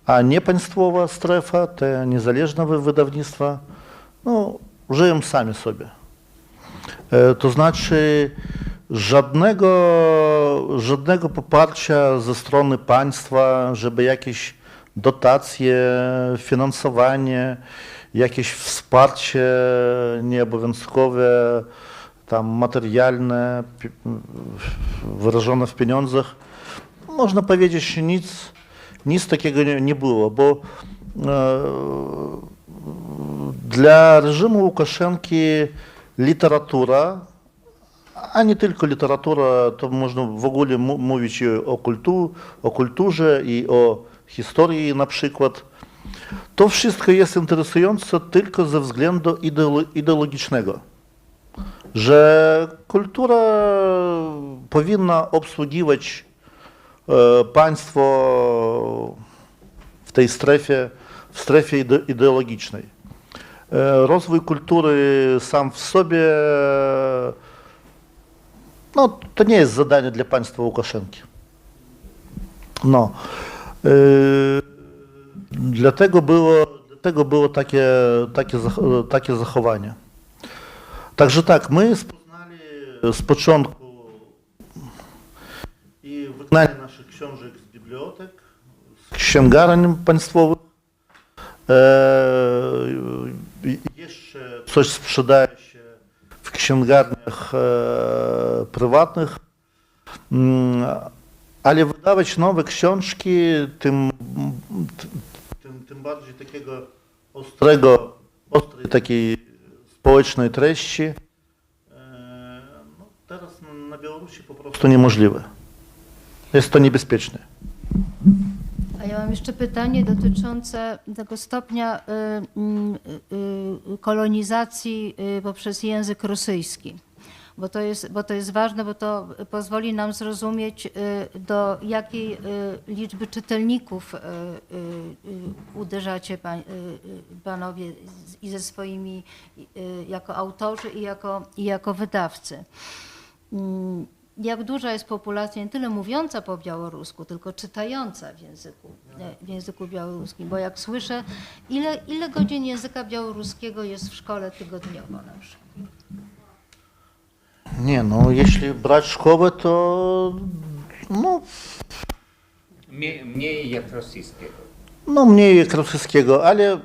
S5: a niepaństwowa strefa, te niezależne wydawnictwa, żyją sami sobie. To znaczy żadnego poparcia ze strony państwa, żeby jakieś dotacje, finansowanie, jakieś wsparcie nieobowiązkowe, tam materialne, wyrażone w pieniądzach, można powiedzieć, nic takiego nie było, bo dla reżimu Łukaszenki literatura, a nie tylko literatura, to można w ogóle mówić i o kulturze i o historii na przykład. To wszystko jest interesujące tylko ze względu ideologicznego, że kultura powinna obsługiwać państwo w tej strefie ideologicznej. Rozwój kultury sam w sobie, no, to nie jest zadanie dla państwa Łukaszenki. No. Dlatego było takie zachowanie. Także tak, my poznali z początku i wygnanie naszych książek z bibliotek, z księgarni państwowych. Jeszcze coś sprzedaje się w księgarniach prywatnych, ale wydawać nowe książki, tym bardziej takiego ostrej takiej społecznej treści, no teraz na Białorusi po prostu niemożliwe. Jest to niebezpieczne.
S1: A ja mam jeszcze pytanie dotyczące tego stopnia kolonizacji poprzez język rosyjski. Bo to jest ważne, bo to pozwoli nam zrozumieć, do jakiej liczby czytelników uderzacie panowie i ze swoimi jako autorzy i jako wydawcy. Jak duża jest populacja, nie tyle mówiąca po białorusku, tylko czytająca w języku białoruskim? Bo jak słyszę, ile godzin języka białoruskiego jest w szkole tygodniowo na przykład?
S5: Nie, no jeśli brać szkołę, to no...
S2: Mniej jak rosyjskiego.
S5: No mniej jak rosyjskiego, ale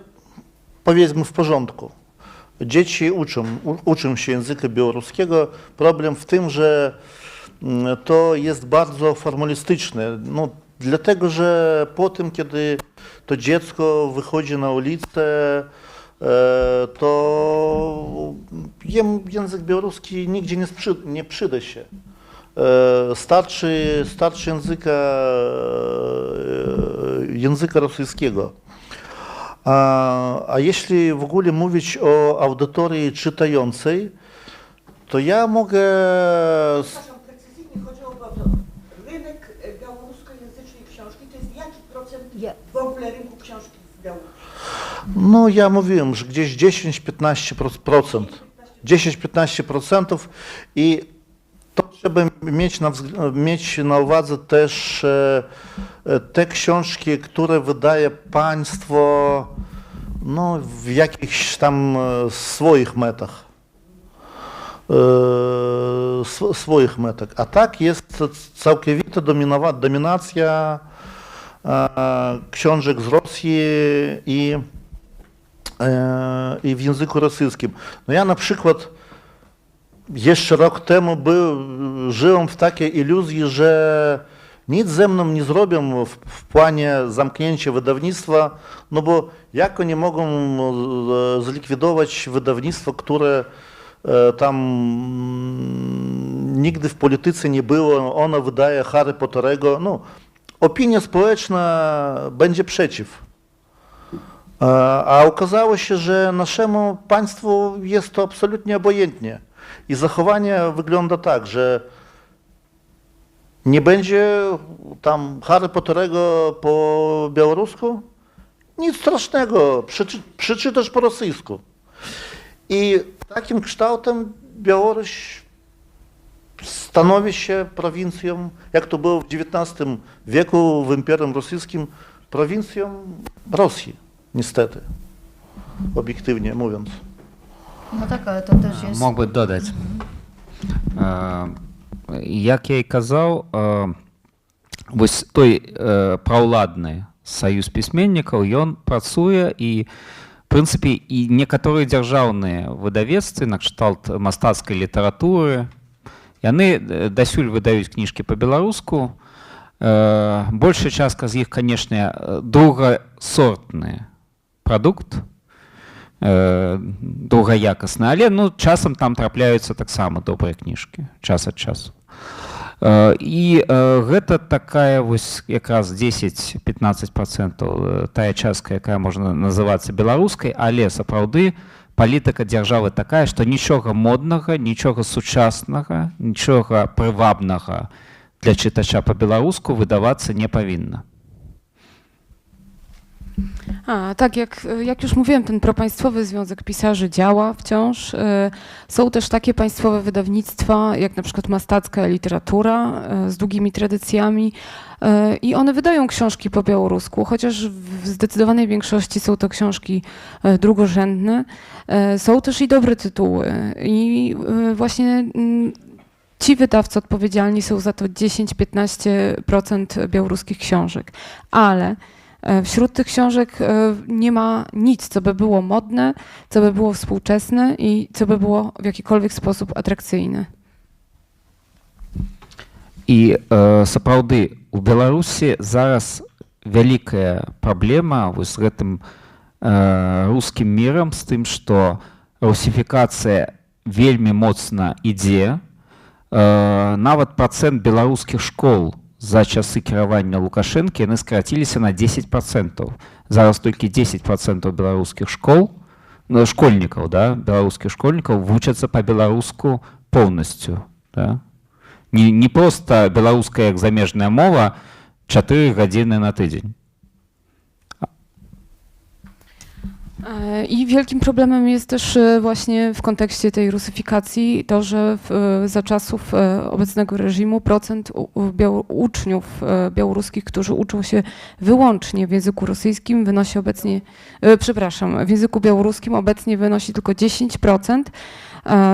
S5: powiedzmy w porządku. Dzieci uczą się języka białoruskiego. Problem w tym, że to jest bardzo formalistyczne. No, dlatego, że po tym, kiedy to dziecko wychodzi na ulicę, to język białoruski nigdzie nie przyda się. Starczy języka rosyjskiego. A jeśli w ogóle mówić o audytorii czytającej, to ja mogę...
S6: Przepraszam, precyzyjnie chodziło o rynek białoruskojęzycznej książki. To jest jaki procent w ogóle rynku książki w Białorusi?
S5: No ja mówiłem, że gdzieś 10-15%. 10-15% i to trzeba mieć na uwadze też te książki, które wydaje państwo no, w jakichś tam swoich metach. A tak jest całkowita dominacja książek z Rosji i w języku rosyjskim. No ja na przykład jeszcze rok temu żyłem w takiej iluzji, że nic ze mną nie zrobią w planie zamknięcia wydawnictwa, no bo jak oni mogą zlikwidować wydawnictwo, które tam nigdy w polityce nie było, ono wydaje Harry Potterego, no opinia społeczna będzie przeciw. A okazało się, że naszemu państwu jest to absolutnie obojętnie. I zachowanie wygląda tak, że nie będzie tam Harry Potterego po białorusku, nic strasznego, przeczytasz po rosyjsku. I takim kształtem Białoruś stanowi się prowincją, jak to było w XIX wieku w Imperium Rosyjskim, prowincją Rosji, niestety, obiektywnie mówiąc.
S1: No tak, ale to też jest...
S4: Мог бы додаць. Як я і казаў, вось той праўладны саюз пісьменнікаў, ён працуе і в прынцыпе і некаторыя дзяржаўныя выдавецтвы накшталт мастацкай літаратуры, яны дасюль выдаюць кніжкі па-беларуску, большая частка з іх, канешне, другасортны прадукт, другаякасны, але ну, часам там трапляюцца таксама добрыя кніжкі, час ад часу. І гэта такая вось якраз 10-15% тая частка, якая можна называцца беларускай, але сапраўды палітыка дзяржавы такая, што нічога моднага, нічога сучаснага, нічога прывабнага для чытача па-беларуску wydawaцца nie powinno.
S3: Tak, jak już mówiłem, ten propaństwowy Związek Pisarzy działa wciąż. Są też takie państwowe wydawnictwa, jak na przykład Mastacka Literatura z długimi tradycjami i one wydają książki po białorusku, chociaż w zdecydowanej większości są to książki drugorzędne. Są też i dobre tytuły i właśnie ci wydawcy odpowiedzialni są za to 10-15% białoruskich książek, ale wśród tych książek nie ma nic, co by było modne, co by było współczesne i co by było w jakikolwiek sposób atrakcyjne.
S4: І сапраўды у Беларусі зараз вялікая праблема з гэтым рускім мірам, з тым, што русіфікацыя вельмі моцна ідзе. Нават працэнт беларускіх школ за часы кіравання Лукашэнкі яны скараціліся на 10%. Зараз толькі 10% беларускіх школ, школьнікаў, да, беларускіх школьнікаў вучацца па-беларуску поўнасцю. Да? Не проста беларуская як замежная мова 4 гадзіны на тыдзень.
S3: I wielkim problemem jest też właśnie w kontekście tej rusyfikacji to, że za czasów obecnego reżimu procent uczniów białoruskich, którzy uczą się wyłącznie w języku rosyjskim wynosi obecnie, w języku białoruskim obecnie wynosi tylko 10%.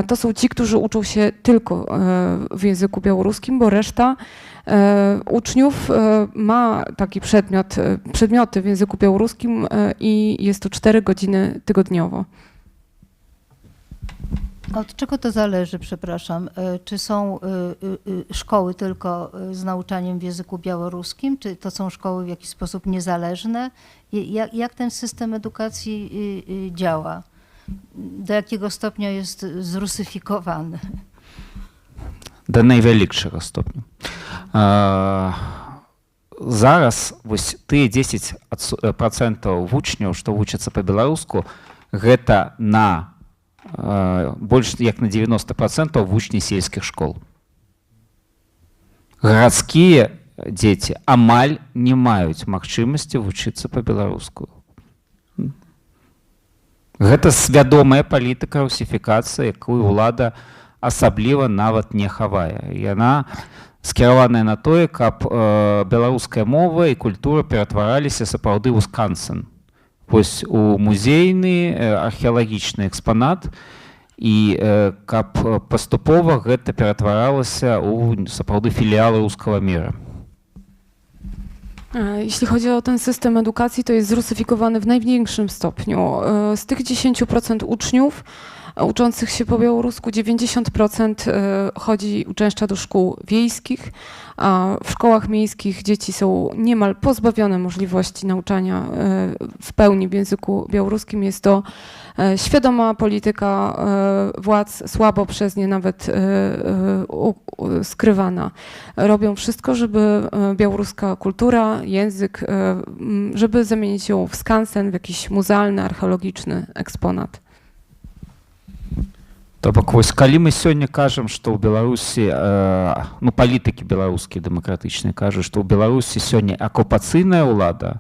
S3: To są ci, którzy uczą się tylko w języku białoruskim, bo reszta uczniów ma taki przedmioty w języku białoruskim i jest to 4 godziny tygodniowo.
S1: Od czego to zależy, przepraszam? Czy są szkoły tylko z nauczaniem w języku białoruskim, czy to są szkoły w jakiś sposób niezależne? Jak ten system edukacji działa? Do jakiego stopnia jest zrusyfikowany?
S4: Do największego stopnia. Зараз вось тыя 10% вучняў, што вучацца па-беларуску, гэта на больш як на 90% вучні сельскіх школ. Гарадскія дзеці амаль не маюць магчымасці вучыцца па-беларуску. Гэта свядомая палітыка русіфікацыі, якую ўлада асабліва нават не хавае. Яна скіраваная на тое, каб беларуская мова і культура ператвараліся сапраўды ў скансен. Вось у музейны археалагічны экспанат і каб паступова гэта ператваралася ў сапраўды філіалы рускага міра.
S3: Jeśli chodzi o ten system edukacji, to jest zrusyfikowany w największym stopniu. Z tych 10% uczniów uczących się po białorusku 90% uczęszcza do szkół wiejskich, a w szkołach miejskich dzieci są niemal pozbawione możliwości nauczania w pełni w języku białoruskim. Jest to świadoma polityka władz, słabo przez nie nawet skrywana. Robią wszystko, żeby białoruska kultura, język, żeby zamienić ją w skansen, w jakiś muzealny, archeologiczny eksponat.
S4: То бок вось калі мы сёння кажам, што ў Беларусі ну палітыкі беларускія дэмакратычныя кажуць, што ў Беларусі сёння акупацыйная ўлада,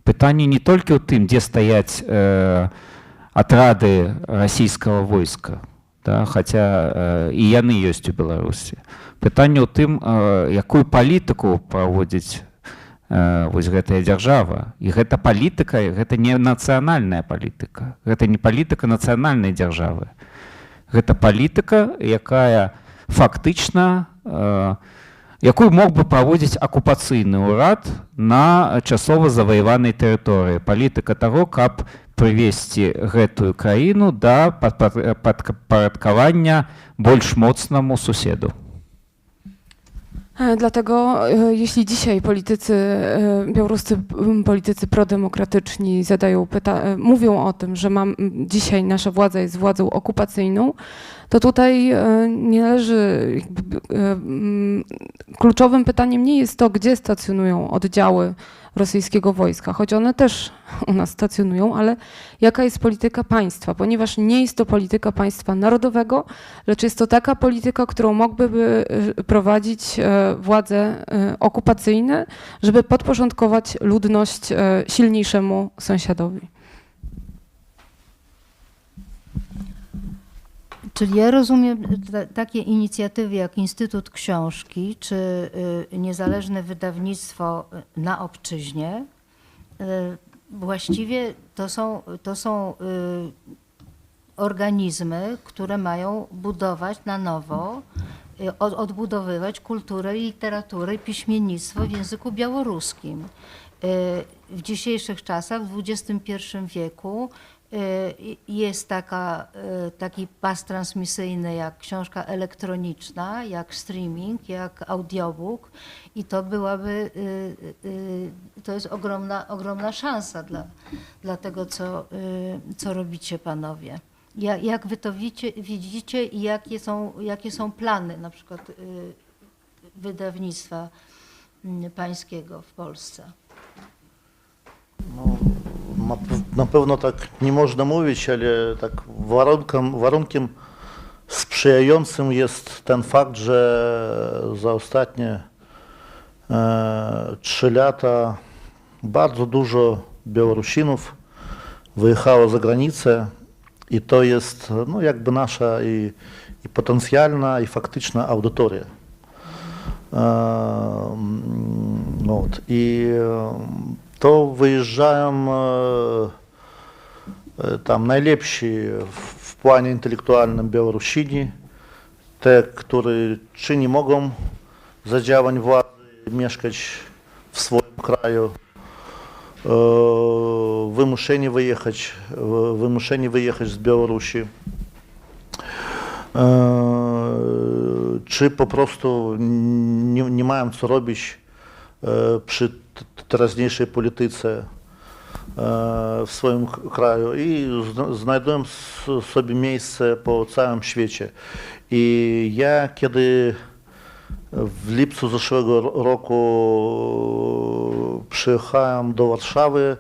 S4: пытанне не толькі ў тым, дзе стаяць атрады расійскага войска, да, хаця і яны ёсць у Беларусі. Пытанне ў тым, якую палітыку праводзіць вось гэтая дзяржава. І гэта палітыка, гэта не нацыянальная палітыка, гэта не палітыка нацыянальнай дзяржавы. Гэта палітыка, якая фактычна, якую мог бы праводзіць акупацыйны ўрад на часова заваяванай тэрыторыі. Палітыка таго, каб прывесці гэтую краіну да падпарадкавання больш моцнаму суседу.
S3: Dlatego jeśli dzisiaj białoruscy politycy prodemokratyczni mówią o tym, że dzisiaj nasza władza jest władzą okupacyjną, to tutaj nie należy, kluczowym pytaniem nie jest to, gdzie stacjonują oddziały rosyjskiego wojska, choć one też u nas stacjonują, ale jaka jest polityka państwa, ponieważ nie jest to polityka państwa narodowego, lecz jest to taka polityka, którą mogłyby prowadzić władze okupacyjne, żeby podporządkować ludność silniejszemu sąsiadowi.
S1: Czyli ja rozumiem takie inicjatywy jak Instytut Książki czy niezależne wydawnictwo na obczyźnie. Właściwie to są organizmy, które mają budować na nowo, odbudowywać kulturę, literaturę, piśmiennictwo w języku białoruskim. W dzisiejszych czasach, w XXI wieku, jest taki pas transmisyjny jak książka elektroniczna, jak streaming, jak audiobook i to jest ogromna szansa dla tego, co robicie panowie. Jak wy to widzicie i jakie są plany na przykład wydawnictwa pańskiego w Polsce?
S5: No, na pewno tak nie można mówić, ale tak warunkiem sprzyjającym jest ten fakt, że za ostatnie 3 lata bardzo dużo Białorusinów wyjechało za granicę i to jest no, jakby nasza i potencjalna, i faktyczna audytoria. I to wyjeżdżają tam najlepsi w planie intelektualnym Białorusini, te, którzy czy nie mogą za działań władzy mieszkać w swoim kraju, wymuszeni wyjechać z Białorusi, czy po prostu nie mają co robić przy teraźniejszej polityce w swoim kraju i znajdują sobie miejsce po całym świecie. I ja kiedy w lipcu zeszłego roku przyjechałem do Warszawy,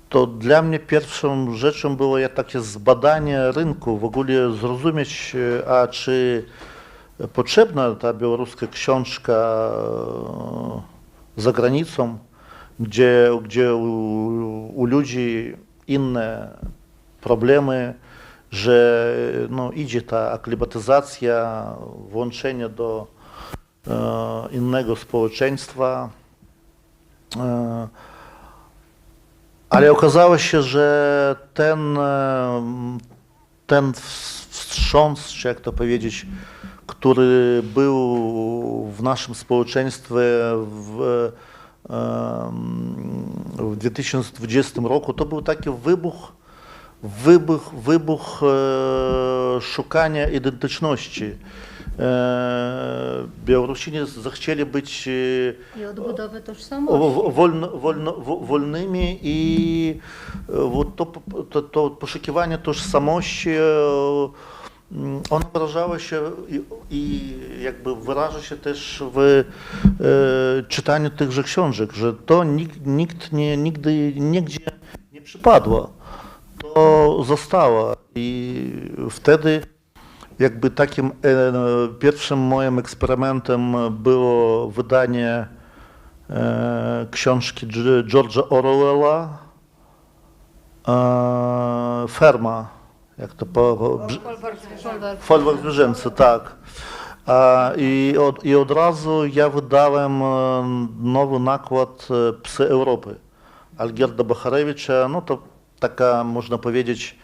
S5: to dla mnie pierwszą rzeczą było takie zbadanie rynku, w ogóle zrozumieć, a czy potrzebna ta białoruska książka za granicą, gdzie u ludzi inne problemy, że no, idzie ta aklimatyzacja, włączenie do innego społeczeństwa. Ale okazało się, że ten wstrząs, czy jak to powiedzieć, który był w naszym społeczeństwie w 2020 roku, to był taki wybuch szukania identyczności. Białorusini zechcieli być
S1: I odbudowę tożsamości.
S5: wolnymi i to poszukiwanie tożsamości ono wyrażało się i jakby wyraża się też w czytaniu tychże książek, że to nigdy nigdzie nie przypadło. To zostało i wtedy jakby takim pierwszym moim eksperymentem było wydanie książki George'a Orwella Ferma, jak to Folwark zwierzęcy, tak. I od razu ja wydałem nowy nakład Psy Europy Algierda Bacharewicza, no to taka można powiedzieć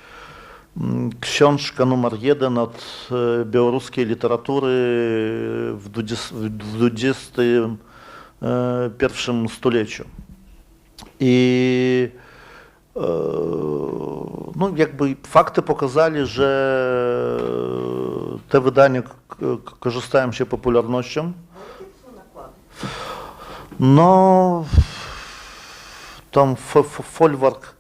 S5: książka numer 1 od białoruskiej literatury w XXI stuleciu. I no jakby fakty pokazali, że te wydania korzystają się popularnością No, там фольварк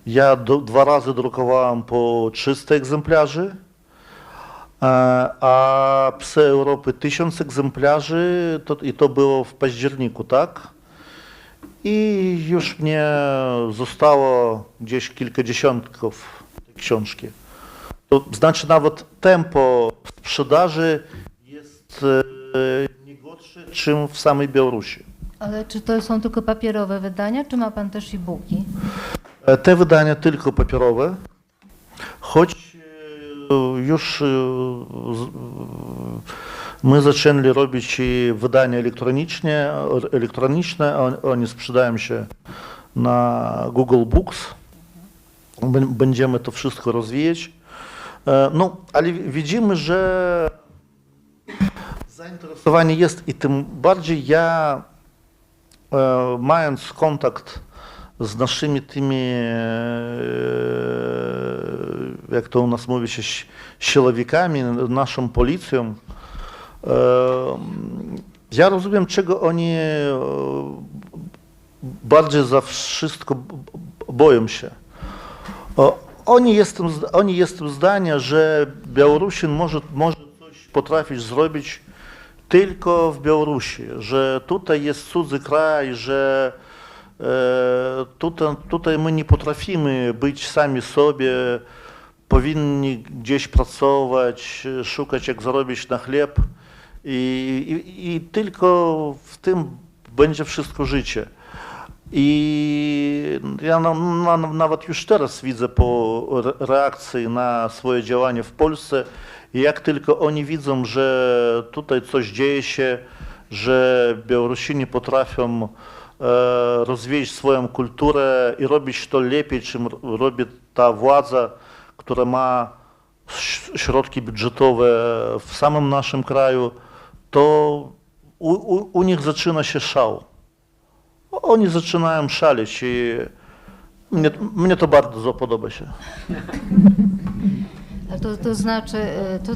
S5: я 2 razy drukowałem po 300 egzemplarzy, a Psy Europy 1000 egzemplarzy i to było w październiku, tak? I już mnie zostało gdzieś kilkadziesiąt tej książki. To znaczy nawet tempo sprzedaży jest nie gorsze, czym w samej Białorusi.
S1: Ale czy to są tylko papierowe wydania, czy ma pan też e-booki?
S5: Te wydania tylko papierowe, choć już my zaczęli robić i wydania elektroniczne, oni sprzedają się na Google Books. Będziemy to wszystko rozwijać. No, ale widzimy, że zainteresowanie jest i tym bardziej ja, mając kontakt z naszymi tymi, jak to u nas mówi się, siłowikami, naszą policją, ja rozumiem, czego oni bardziej za wszystko boją się. Oni jestem zdania, że Białorusin może coś potrafić zrobić tylko w Białorusi, że tutaj jest cudzy kraj, że tutaj my nie potrafimy być sami sobie, powinni gdzieś pracować, szukać jak zarobić na chleb i tylko w tym będzie wszystko życie. I ja nawet już teraz widzę po reakcji na swoje działania w Polsce, jak tylko oni widzą, że tutaj coś dzieje się, że Białorusini potrafią rozwijać swoją kulturę i robić to lepiej, czym robi ta władza, która ma środki budżetowe w samym naszym kraju, to u nich zaczyna się szał. Oni zaczynają szaleć i mnie to bardzo podoba się.
S1: A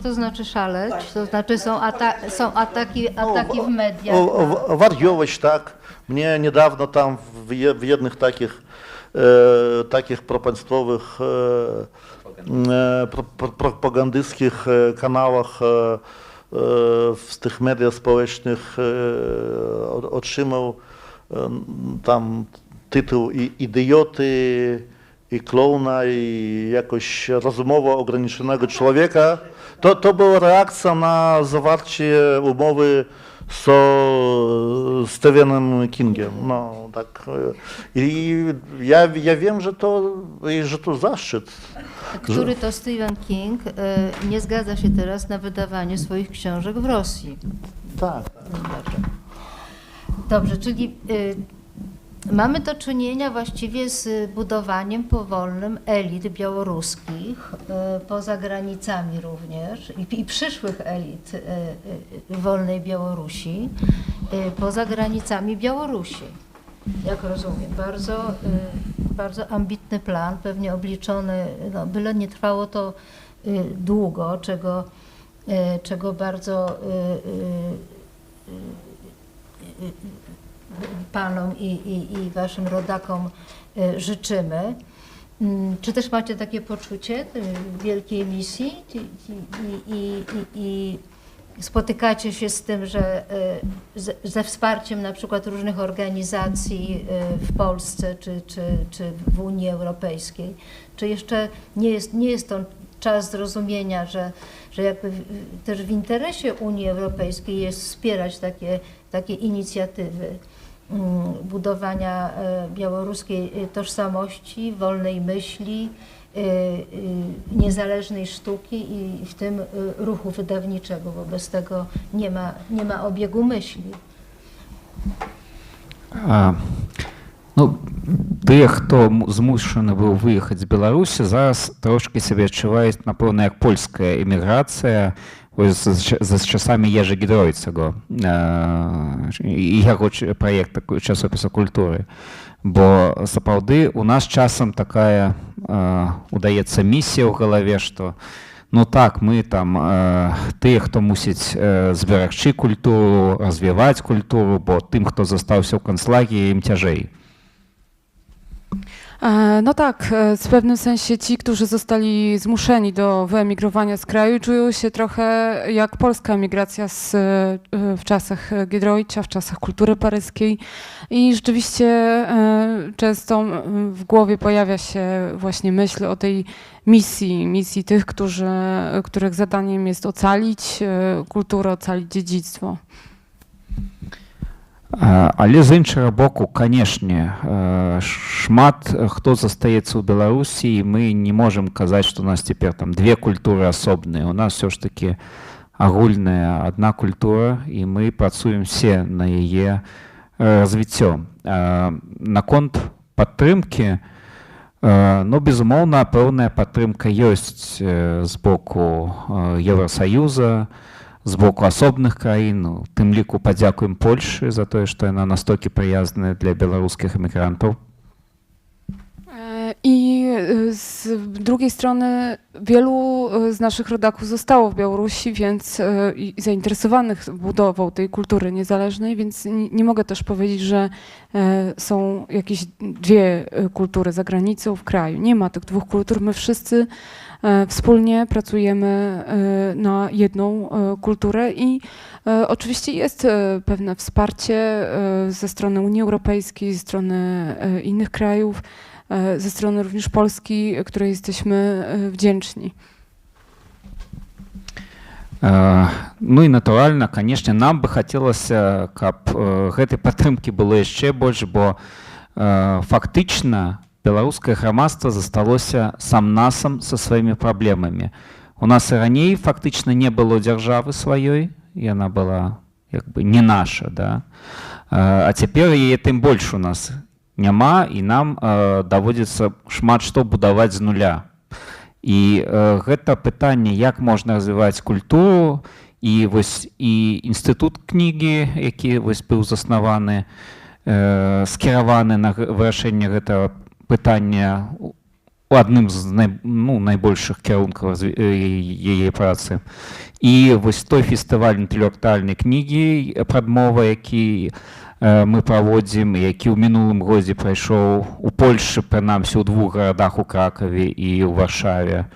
S1: to znaczy szaleć? To znaczy są ataki w mediach?
S5: Wariować, tak. Mnie niedawno tam w jednych takich propaństwowych, propagandystskich kanałach w tych mediach społecznych otrzymał tam tytuł i idioty, i klauna, i jakoś rozmowa ograniczonego człowieka. To była reakcja na zawarcie umowy z Stephenem Kingiem. No, tak. I ja wiem, że to zaszczyt.
S1: Który to Stephen King nie zgadza się teraz na wydawanie swoich książek w Rosji.
S5: Tak.
S1: Dobrze, czyli mamy do czynienia właściwie z budowaniem powolnym elit białoruskich, poza granicami również, i przyszłych elit wolnej Białorusi, poza granicami Białorusi. Jak rozumiem, bardzo ambitny plan, pewnie obliczony, no, byle nie trwało to długo, czego bardzo panom i waszym rodakom życzymy. Czy też macie takie poczucie wielkiej misji i spotykacie się z tym, że ze wsparciem na przykład różnych organizacji w Polsce czy w Unii Europejskiej, czy jeszcze nie jest to czas zrozumienia, że jakby też w interesie Unii Europejskiej jest wspierać takie inicjatywy budowania białoruskiej tożsamości, wolnej myśli, niezależnej sztuki i w tym ruchu wydawniczego. Wobec tego nie ma obiegu myśli.
S4: Ну, тыя, хто змушаны быў выехаць з Беларусі, зараз трошкі сябе адчуваюць, напэўна, як польская эміграцыя з часамі Ежы Гідройцага і яго праект часопіса культуры. Бо сапраўды у нас часам такая удаецца місія ў галаве, што Ну так, мы там тыя, хто мусіць зберагчы культуру, развіваць культуру, бо тым, хто застаўся ў канцлагері, ім цяжэй.
S3: No tak, w pewnym sensie ci, którzy zostali zmuszeni do wyemigrowania z kraju, czują się trochę jak polska emigracja w czasach Giedroycia, w czasach kultury paryskiej i rzeczywiście często w głowie pojawia się właśnie myśl o tej misji tych, których zadaniem jest ocalić kulturę, ocalić dziedzictwo.
S4: Але з іншага боку, канешне, шмат хто застаецца ў Беларусі, і мы не можам казаць, што у нас цяпер там две культуры асобныя. У нас все ж таки агульная адна культура, і мы працуем все на яе развіццё. Наконт падтрымкі, ну, безумоўна, пэўная падтрымка ёсць з боку Еўрасаюза, з боку асобных краін, у тым ліку падзякуем Польшы за тое, што яна настолькі прыязная для беларускіх эмігрантаў.
S3: I z drugiej strony wielu z naszych rodaków zostało w Białorusi, więc i zainteresowanych budową tej kultury niezależnej, więc nie mogę też powiedzieć, że są jakieś dwie kultury za granicą, w kraju. Nie ma tych dwóch kultur. My wszyscy wspólnie pracujemy na jedną kulturę i oczywiście jest pewne wsparcie ze strony Unii Europejskiej, ze strony innych krajów, ze strony również Polski, której jesteśmy wdzięczni.
S4: Ну і натуральна, канешне, нам бы хацелася, каб гэтай падтрымкі было яшчэ больш, бо фактычна беларускае грамадства засталося сам-насам са сваімі праблемамі. У нас і раней фактычна не было дзяржавы сваёй, яна была як бы не наша, да? А цяпер яе тым больш у нас няма, і нам даводзіцца шмат што будаваць з нуля. І гэта пытанне, як можна развіваць культуру, і вось і інстытут кнігі, які вось быў заснаваны, скіраваны на вырашэнне гэтага пытання у адным з найбольшых кірункаў яе працы. І вось той фестываль інтэлектуальнай кнігі «Прадмова», які мы праводзім, які ў мінулым годзе прайшоў у Польшы, прынамсі ў двух гарадах, у Кракаве і ў Варшаве,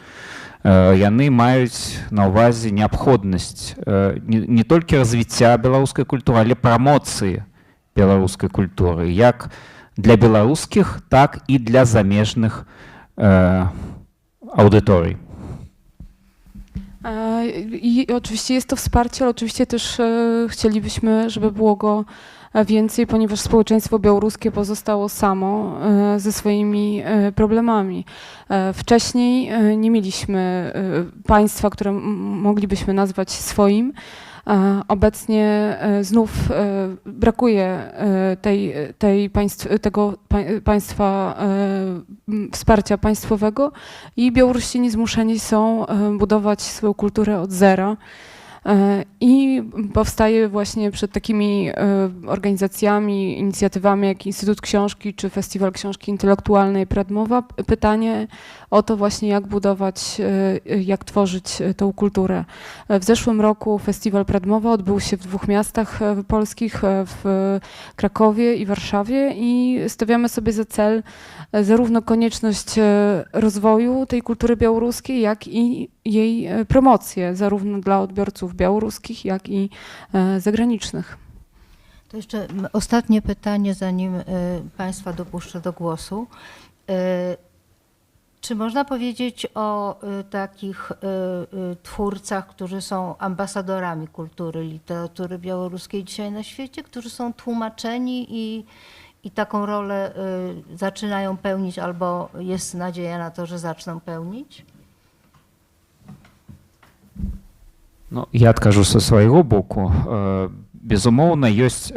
S4: яны маюць на ўвазе неабходнасць не толькі развіцця беларускай культуры, але прамоцыі беларускай культуры, як для беларускіх, так і для замежных audytorii.
S3: I oczywiście jest to wsparcie, ale oczywiście też chcielibyśmy, żeby było go więcej, ponieważ społeczeństwo białoruskie pozostało samo ze swoimi problemami. Wcześniej nie mieliśmy państwa, które moglibyśmy nazwać swoim. Obecnie znów brakuje tego państwa wsparcia państwowego i Białorusini zmuszeni są budować swoją kulturę od zera. I powstaje właśnie przed takimi organizacjami, inicjatywami jak Instytut Książki czy Festiwal Książki Intelektualnej Pradmowa pytanie o to właśnie, jak budować, jak tworzyć tą kulturę. W zeszłym roku Festiwal Pradmowa odbył się w dwóch miastach polskich, w Krakowie i Warszawie, i stawiamy sobie za cel zarówno konieczność rozwoju tej kultury białoruskiej, jak i jej promocję, zarówno dla odbiorców białoruskich, jak i zagranicznych.
S1: To jeszcze ostatnie pytanie, zanim Państwa dopuszczę do głosu. Czy można powiedzieć o takich twórcach, którzy są ambasadorami kultury, literatury białoruskiej dzisiaj na świecie, którzy są tłumaczeni i taką rolę zaczynają pełnić, albo jest nadzieja na to, że zaczną pełnić?
S4: Ну, я адкажу са свайго боку. Безумоўна, ёсць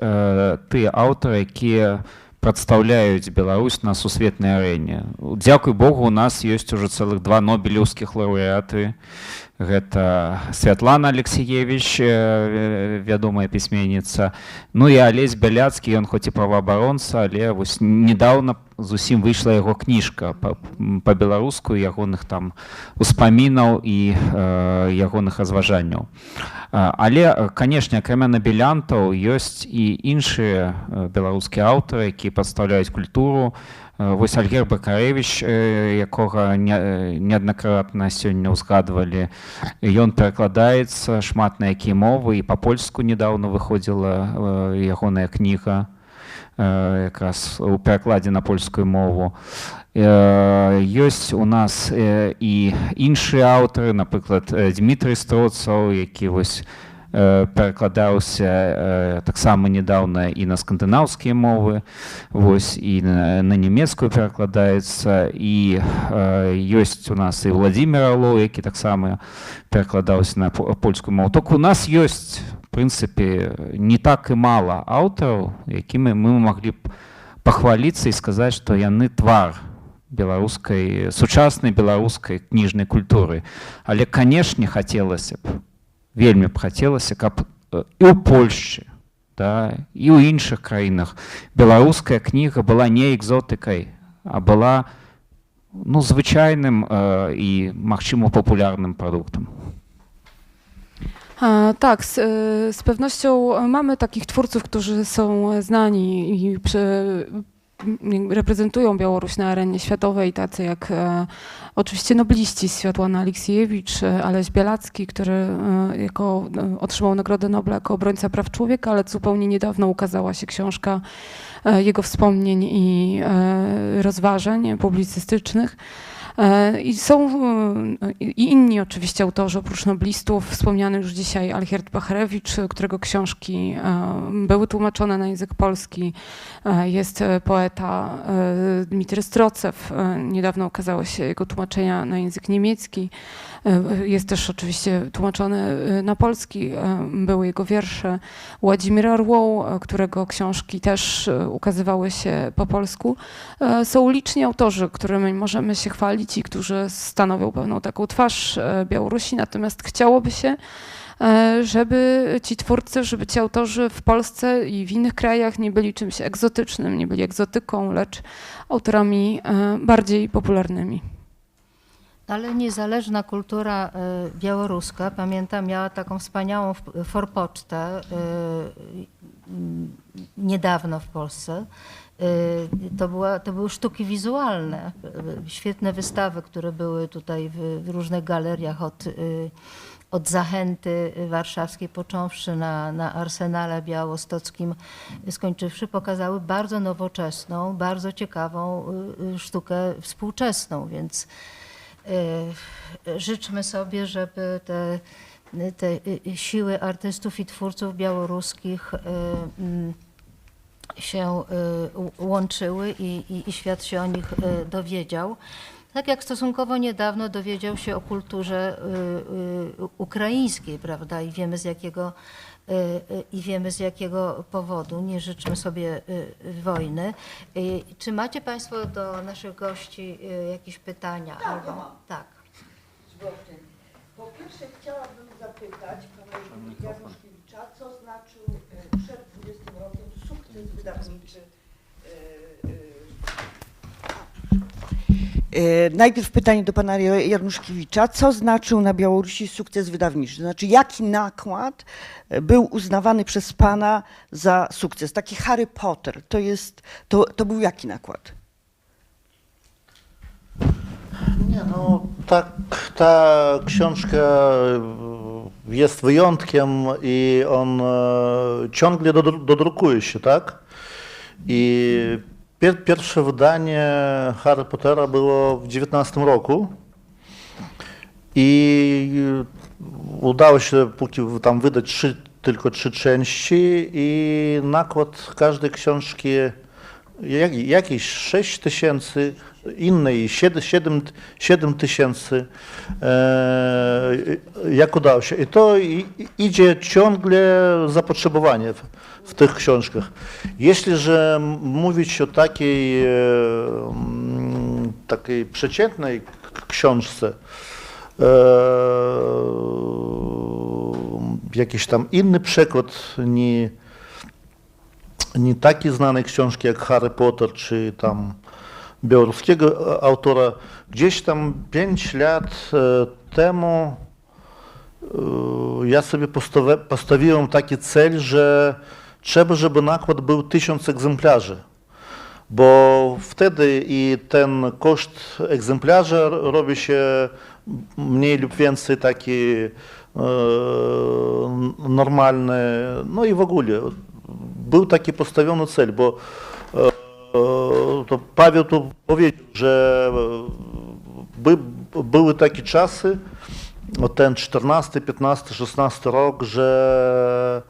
S4: тыя аўтары, якія прадстаўляюць Беларусь на сусветнай арэне. Дзякуй Богу, у нас ёсць ужо цэлых 2 нобелеўскіх лаўрэаты. Гэта Святлана Алексеевич, вядомая пісьменніца. Ну і Алесь Бяляцкі, ён хоць і праваабаронца, але вось недаўна зусім выйшла яго кніжка па-беларуску, ягоных там успамінаў і ягоных разважанняў. Але, канешне, акрамя набелянтаў, ёсць і іншыя беларускія аўтары, якія прадстаўляюць культуру. Вось Альгер Бакарэвіч, якога неаднакратна сёння ўзгадвалі, ён перакладаецца шмат на якія мовы, і па-польску недаўно выходзіла ягоная кніга, якраз у перакладзе на польскую мову. Ёсць у нас і іншыя аўтары, напрыклад, Дмітрый Строцаў, які вось перакладаўся таксама недаўна і на скандынаўскія мовы, вось, і на нямецкую перакладаецца, і ёсць у нас і Владзімір Арлоў, які таксама перакладаўся на польскую мову. Толькі у нас ёсць, в прынцыпе, не так і мала аўтараў, якімі мы маглі б пахваліцца і сказаць, што яны твар беларускай, сучаснай беларускай кніжнай культуры. Але, канешне, хацелася б, вельмі б хацелася, каб і ў Польшчы, да, і ў іншых краінах беларуская кніга была не экзотыкай, а была звычайным і, магчыма, папулярным прадуктам.
S3: Tak, z pewnością mamy takich twórców, którzy są znani i reprezentują Białoruś na arenie światowej, tacy jak oczywiście nobliści, Światłana Aleksiejewicz, Aleś Białacki, który otrzymał Nagrodę Nobla jako obrońca praw człowieka, ale zupełnie niedawno ukazała się książka jego wspomnień i rozważań publicystycznych. I są i inni oczywiście autorzy, oprócz noblistów, wspomniany już dzisiaj Algierd Bacharewicz, którego książki były tłumaczone na język polski. Jest poeta Dmitry Strocew, niedawno ukazały się jego tłumaczenia na język niemiecki. Jest też oczywiście tłumaczony na polski, były jego wiersze. Władimir Orłoł, którego książki też ukazywały się po polsku. Są liczni autorzy, którymi możemy się chwalić i którzy stanowią pewną taką twarz Białorusi, natomiast chciałoby się, żeby ci twórcy, żeby ci autorzy w Polsce i w innych krajach nie byli czymś egzotycznym, nie byli egzotyką, lecz autorami bardziej popularnymi.
S1: Ale niezależna kultura białoruska, pamiętam, miała taką wspaniałą forpocztę niedawno w Polsce. To były sztuki wizualne, świetne wystawy, które były tutaj w różnych galeriach od Zachęty Warszawskiej począwszy na Arsenale Białostockim skończywszy, pokazały bardzo nowoczesną, bardzo ciekawą sztukę współczesną, więc życzmy sobie, żeby te siły artystów i twórców białoruskich się łączyły i świat się o nich dowiedział. Tak jak stosunkowo niedawno dowiedział się o kulturze ukraińskiej, prawda? I wiemy z jakiego powodu. Nie życzmy sobie wojny. Czy macie Państwo do naszych gości jakieś pytania?
S6: Tak, ja mam.
S1: Tak.
S6: Po pierwsze chciałabym zapytać pana Januszkiewicza, co znaczył przed 20 rokiem sukces wydawniczy. Najpierw pytanie do pana Januszkiewicza. Co znaczył na Białorusi sukces wydawniczy? To znaczy, jaki nakład był uznawany przez pana za sukces? Taki Harry Potter, to był jaki nakład?
S5: Nie, no tak, ta książka jest wyjątkiem i on ciągle dodrukuje się, tak? I pierwsze wydanie Harry Pottera było w 19 roku i udało się póki tam wydać tylko 3 części i nakład każdej książki jakieś 6 tysięcy, innej 7 tysięcy, jak udało się. I to idzie ciągle zapotrzebowanie w tych książkach. Jeśli że mówić o takiej przeciętnej książce, jakiś tam inny przekład, nie taki znanej książki jak Harry Potter, czy tam białoruskiego autora. Gdzieś tam 5 lat temu ja sobie postawiłem taki cel, że trzeba, żeby nakład był 1000 egzemplarzy, bo wtedy i ten koszt egzemplarza robi się mniej lub więcej taki normalny, no i w ogóle był taki postawiony cel, bo to Paweł tu powiedział, że były takie czasy, ten 14, 15, 16 rok, że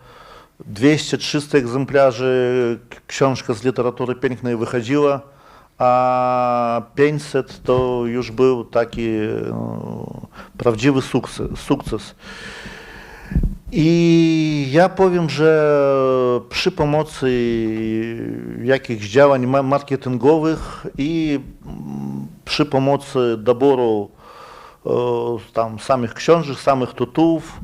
S5: 200-300 egzemplarzy książka z literatury pięknej wychodziła, a 500 to już był taki prawdziwy sukces. I ja powiem, że przy pomocy jakichś działań marketingowych i przy pomocy doboru tam samych książek, samych tytułów,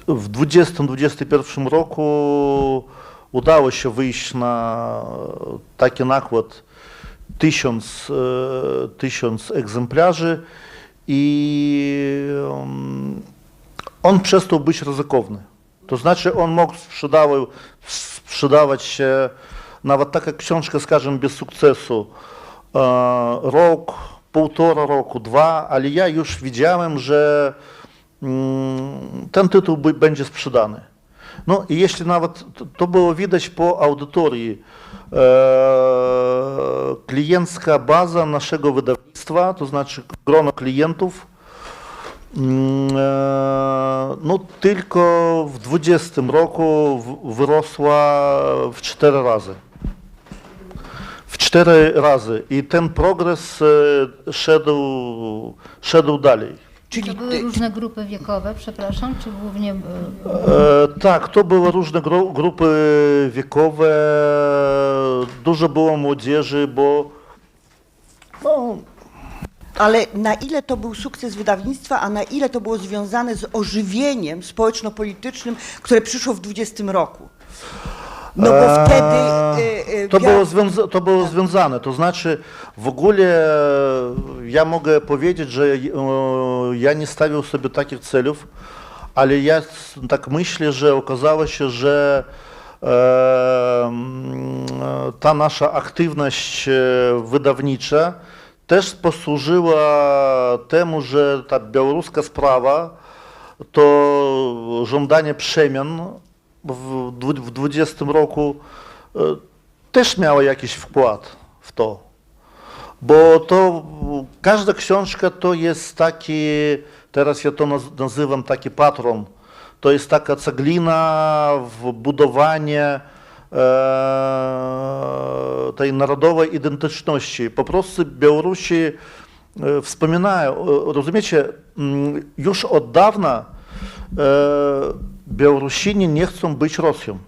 S5: w 2020-2021 roku udało się wyjść na taki nakład 1000 egzemplarzy i on przestał być ryzykowny. To znaczy on mógł sprzedawać się, nawet taka książka, skажем, bez sukcesu, rok, półtora roku, 2, ale ja już wiedziałem, że ten tytuł będzie sprzedany. No i jeśli nawet to było widać po audytorii, kliencka baza naszego wydawnictwa, to znaczy grono klientów, no tylko w 2020 roku wyrosła w 4 razy. W 4 razy i ten progres szedł dalej.
S1: To były różne grupy wiekowe, przepraszam, czy głównie...
S5: Tak, to były różne grupy wiekowe, dużo było młodzieży, bo no,
S6: Ale na ile to był sukces wydawnictwa, a na ile to było związane z ożywieniem społeczno-politycznym, które przyszło w 2020 roku? No bo wtedy...
S5: To było związane, to znaczy w ogóle ja mogę powiedzieć, że ja nie stawiał sobie takich celów, ale ja tak myślę, że okazało się, że ta nasza aktywność wydawnicza też posłużyła temu, że ta białoruska sprawa, to żądanie przemian w 2020 roku też miała jakiś wkład w to, bo to każda książka to jest taki, teraz ja to nazywam taki patron, to jest taka ceglina w budowanie tej narodowej identyczności. Po prostu Białorusi wspominają, rozumiecie, już od dawna Białorusini nie chcą być Rosją.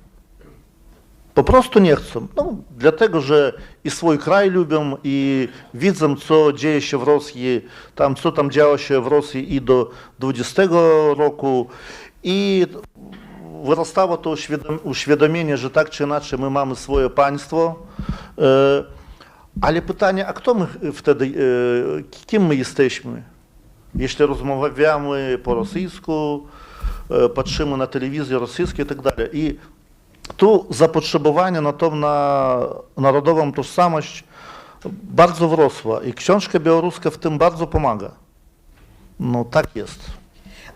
S5: Po prostu nie chcą. No, dlatego, że i swój kraj lubią i widzą, co dzieje się w Rosji, co tam działo się w Rosji i do 20 roku i wyrastało to uświadomienie, że tak czy inaczej my mamy swoje państwo, ale pytanie, a kto my wtedy, kim my jesteśmy? Jeśli rozmawiamy po rosyjsku, patrzymy na telewizję rosyjską i tak dalej. I tu zapotrzebowanie na tą narodową tożsamość bardzo wrosła i książka białoruska w tym bardzo pomaga. No tak jest.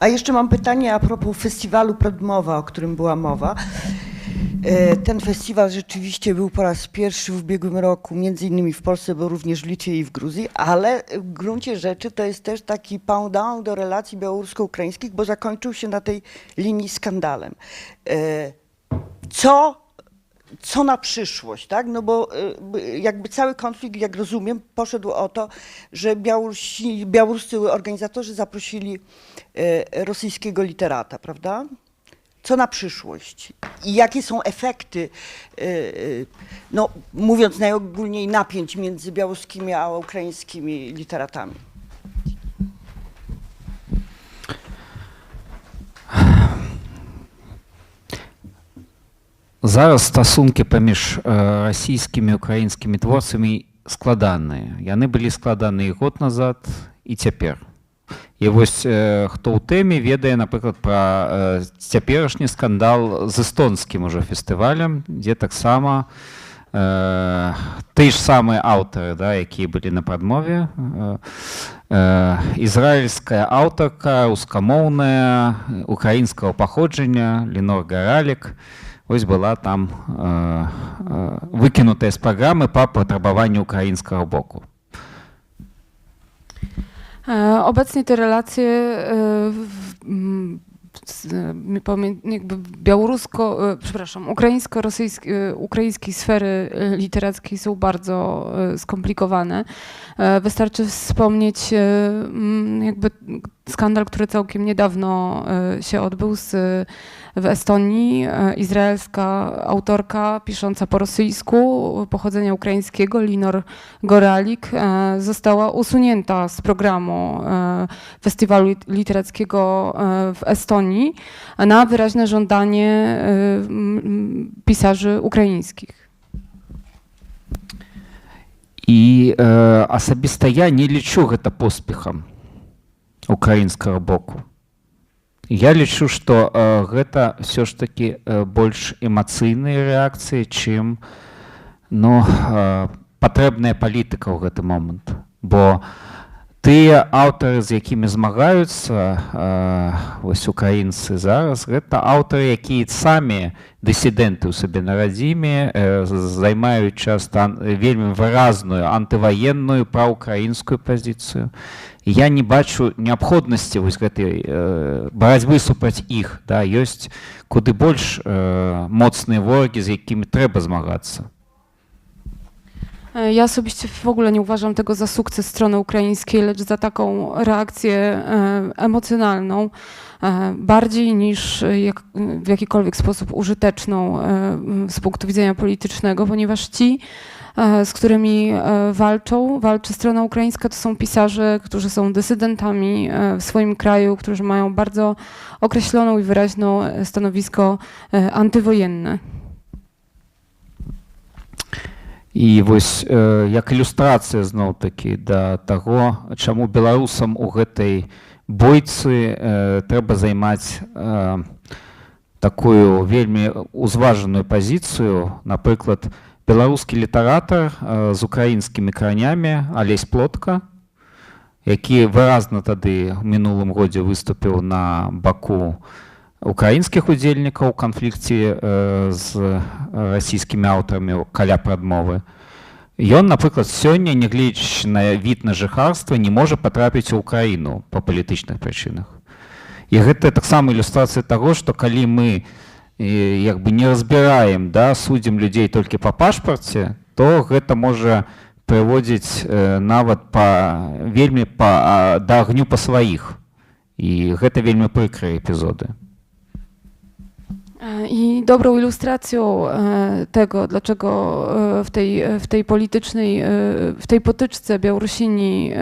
S6: A jeszcze mam pytanie a propos festiwalu Predmowa, o którym była mowa. Ten festiwal rzeczywiście był po raz pierwszy w ubiegłym roku, między innymi w Polsce, bo również w Litwie i w Gruzji, ale w gruncie rzeczy to jest też taki pendant do relacji białorusko-ukraińskich, bo zakończył się na tej linii skandalem. Co na przyszłość, tak? No bo jakby cały konflikt, jak rozumiem, poszedł o to, że białoruscy organizatorzy zaprosili rosyjskiego literata, prawda? Co na przyszłość? I jakie są efekty, no mówiąc najogólniej, napięć między białoruskimi a ukraińskimi literatami?
S4: Зараз стасункі паміж расійскімі і украінскімі творцамі складаныя. Яны былі складаныя год назад і цяпер. І вось хто ў тэме ведае, напрыклад, пра цяперашні скандал з эстонскім ужо фестывалем, дзе таксама тыя ж самыя аўтары, да, якія былі на прадмове. Ізраільская аўтарка, рускамоўная, украінскага паходжання, Ленор Гаралік, ось была там выкінутая з праграмы па патрабаванню украінскага боку.
S3: Obecnie te relacje jakby ukraińsko-sfery literackiej są bardzo skomplikowane. Wystarczy wspomnieć jakby skandal, który całkiem niedawno się odbył w Estonii. Izraelska autorka pisząca po rosyjsku, pochodzenia ukraińskiego, Linor Goralik, została usunięta z programu festiwalu literackiego w Estonii na wyraźne żądanie pisarzy ukraińskich.
S4: І асабіста я не лічу гэта поспехам украінскага боку. Я лічу, што гэта ўсё ж такі больш эмацыйныя рэакцыі, чым патрэбная палітыка ў гэты момант. Бо тыя аўтары, з якімі змагаюцца вось украінцы зараз, гэта аўтары, якія самі дысідэнты ў сабе на радзіме, займаюць часта вельмі выразную антываенную праўкраінскую пазіцыю. Я не бачу неабходнасці вось гэтай барацьбы супраць іх. Да, ёсць куды больш моцныя ворагі, з якімі трэба змагацца.
S3: Ja osobiście w ogóle nie uważam tego za sukces strony ukraińskiej, lecz za taką reakcję emocjonalną, bardziej niż w jakikolwiek sposób użyteczną z punktu widzenia politycznego, ponieważ ci, z którymi walczy strona ukraińska, to są pisarze, którzy są dysydentami w swoim kraju, którzy mają bardzo określoną i wyraźne stanowisko antywojenne.
S4: І вось як ілюстрацыя зноў-такі да таго, чаму беларусам у гэтай бойцы трэба займаць такую вельмі узважаную пазіцыю. Напрыклад, беларускі літаратар з украінскімі каранямі Алесь Плотка, які выразна тады ў мінулым годзе выступіў на баку украінскіх удзельнікаў у канфлікце з расійскімі аўтарамі каля прадмовы. Ён, напрыклад, сёння, нягледзячы на від на жыхарства, не можа патрапіць у Украіну па палітычных прычынах. І гэта таксама ілюстрацыя таго, што калі мы як бы не разбіраем, да, судзім людзей толькі па пашпарце, то гэта можа прыводзіць нават вельмі да агню па сваіх. І гэта вельмі прыкрыя эпізоды.
S3: I dobrą ilustracją tego, dlaczego w tej politycznej, w tej potyczce Białorusini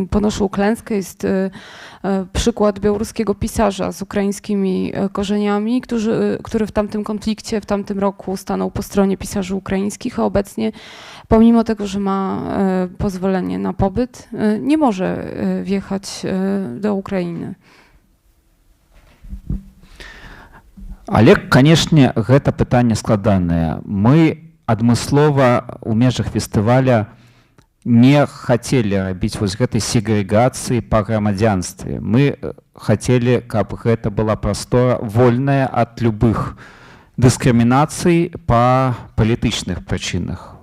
S3: ponoszą klęskę, jest przykład białoruskiego pisarza z ukraińskimi korzeniami, który w tamtym konflikcie, w tamtym roku stanął po stronie pisarzy ukraińskich, a obecnie, pomimo tego, że ma pozwolenie na pobyt, nie może wjechać do Ukrainy.
S4: Але, канешне, гэта пытанне складанае. Мы адмыслова ў межах фестываля не хацелі рабіць вось гэтай сегрэгацыі па грамадзянстве. Мы хацелі, каб гэта была прастора вольная ад любых дыскрымінацый па палітычных прычынах.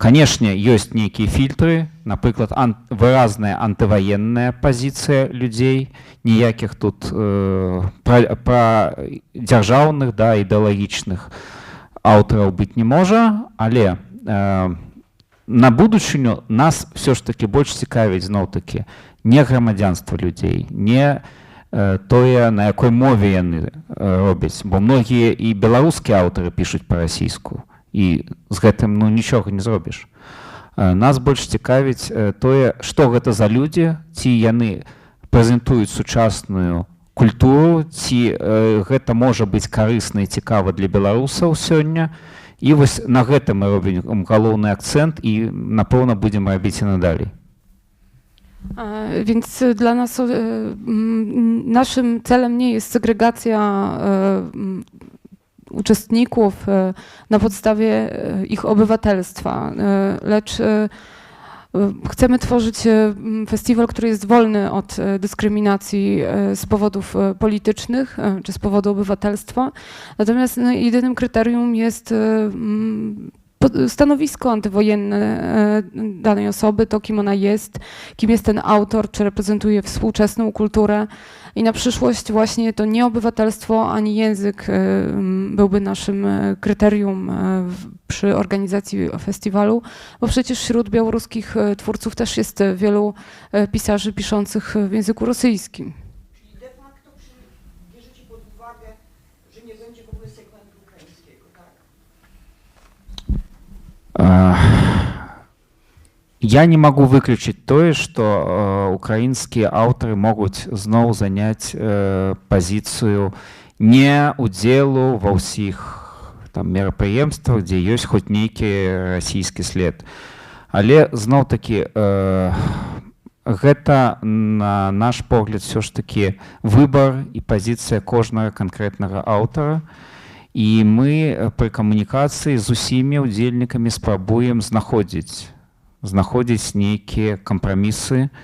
S4: Канешне, ёсць нейкія фільтры, напрыклад, выразная антываенная пазіцыя людзей, ніякіх тут пра дзяржаўных, да, ідэалагічных аўтараў быць не можа, але на будучыню нас все ж таки больш цікавіць зноў-такі не грамадзянства людзей, не тое, на якой мове яны робяць, бо многія і беларускія аўтары пішуць па-расійску, і з гэтым нічога не зробіш. Нас больш цікавіць тое, што гэта за людзі, ці яны прэзентуюць сучасную культуру, ці гэта можа быць карысна і цікава для беларусаў сёння. І вось на гэта мы робім галоўны акцэнт і, напэўна, будзем рабіць і надалей.
S3: Więc dla nas naszym celem nie jest segregacja uczestników na podstawie ich obywatelstwa, lecz chcemy tworzyć festiwal, który jest wolny od dyskryminacji z powodów politycznych czy z powodu obywatelstwa. Natomiast jedynym kryterium jest stanowisko antywojenne danej osoby, to kim ona jest, kim jest ten autor, czy reprezentuje współczesną kulturę. I na przyszłość właśnie to nie obywatelstwo ani język byłby naszym kryterium przy organizacji festiwalu, bo przecież wśród białoruskich twórców też jest wielu pisarzy piszących w języku rosyjskim.
S6: Czyli de facto bierzecie pod uwagę, że nie będzie w ogóle segmentu ukraińskiego, tak?
S4: Я не магу выключыць тое, што украінскія аўтары могуць зноў заняць пазіцыю не удзелу ва ўсіх там мерапрыемствах, дзе ёсць хоць нейкі расійскі след. Але зноў-такі гэта, на наш погляд, все ж такі выбар і пазіцыя кожнага канкрэтнага аўтара. І мы пры камунікацыі з усімі ўдзельнікамі спрабуем знаходзіць нейкія кампрамісы.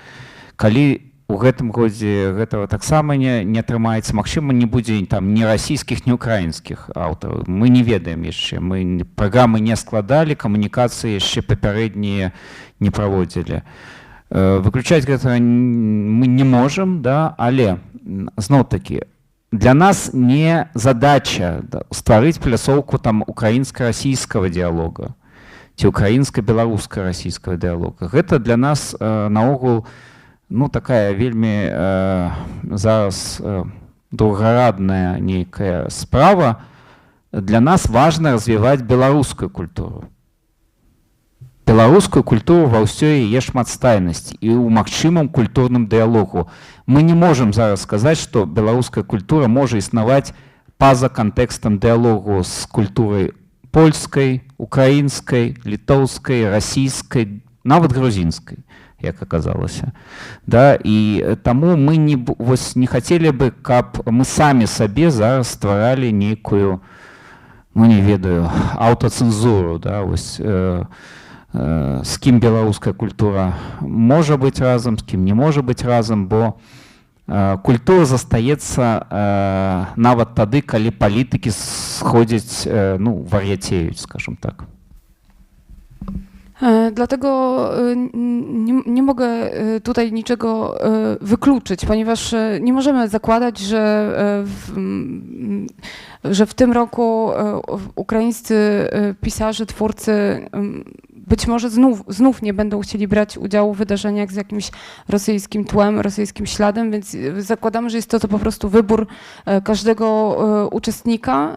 S4: Калі у гэтым годзе гэтага таксама не атрымаецца, магчыма, не будзе там ні расійскіх, ні украінскіх аўтараў. Мы не ведаем яшчэ, мы праграмы не складалі, камунікацыі яшчэ папярэднія не праводзілі. Выключаць гэта мы не можам, да, але зноў-такі для нас не задача стварыць пляцоўку там украінска-расійскага дыялога ці украінска-беларуска-расійскага дыялога. Гэта для нас наогул такая вельмі зараз другарадная нейкая справа. Для нас важна развіваць беларускую культуру. Беларускую культуру ва ўсёй яе шматстайнасці і ў магчымым культурным дыялогу. Мы не можам зараз сказаць, што беларуская культура можа існаваць па-за кантэкстам дыялогу з культурай польскай, украінскай, літоўскай, расійскай, нават грузінскай, як аказалася. Да? І таму мы не хацелі бы, каб мы самі сабе зараз стваралі нейкую, не ведаю, аўтацэнзуру, да? З кім беларуская культура можа быць разам, з кім не можа быць разам, бо культура застаецца нават тады, калі палітыкі сходзяць, вар'яцеюць, скажем так.
S3: Dlatego nie mogę tutaj niczego wykluczyć, ponieważ nie możemy zakładać, że w tym roku ukraińscy pisarze, twórcy być może znów nie będą chcieli brać udziału w wydarzeniach z jakimś rosyjskim tłem, rosyjskim śladem, więc zakładamy, że jest to po prostu wybór każdego uczestnika.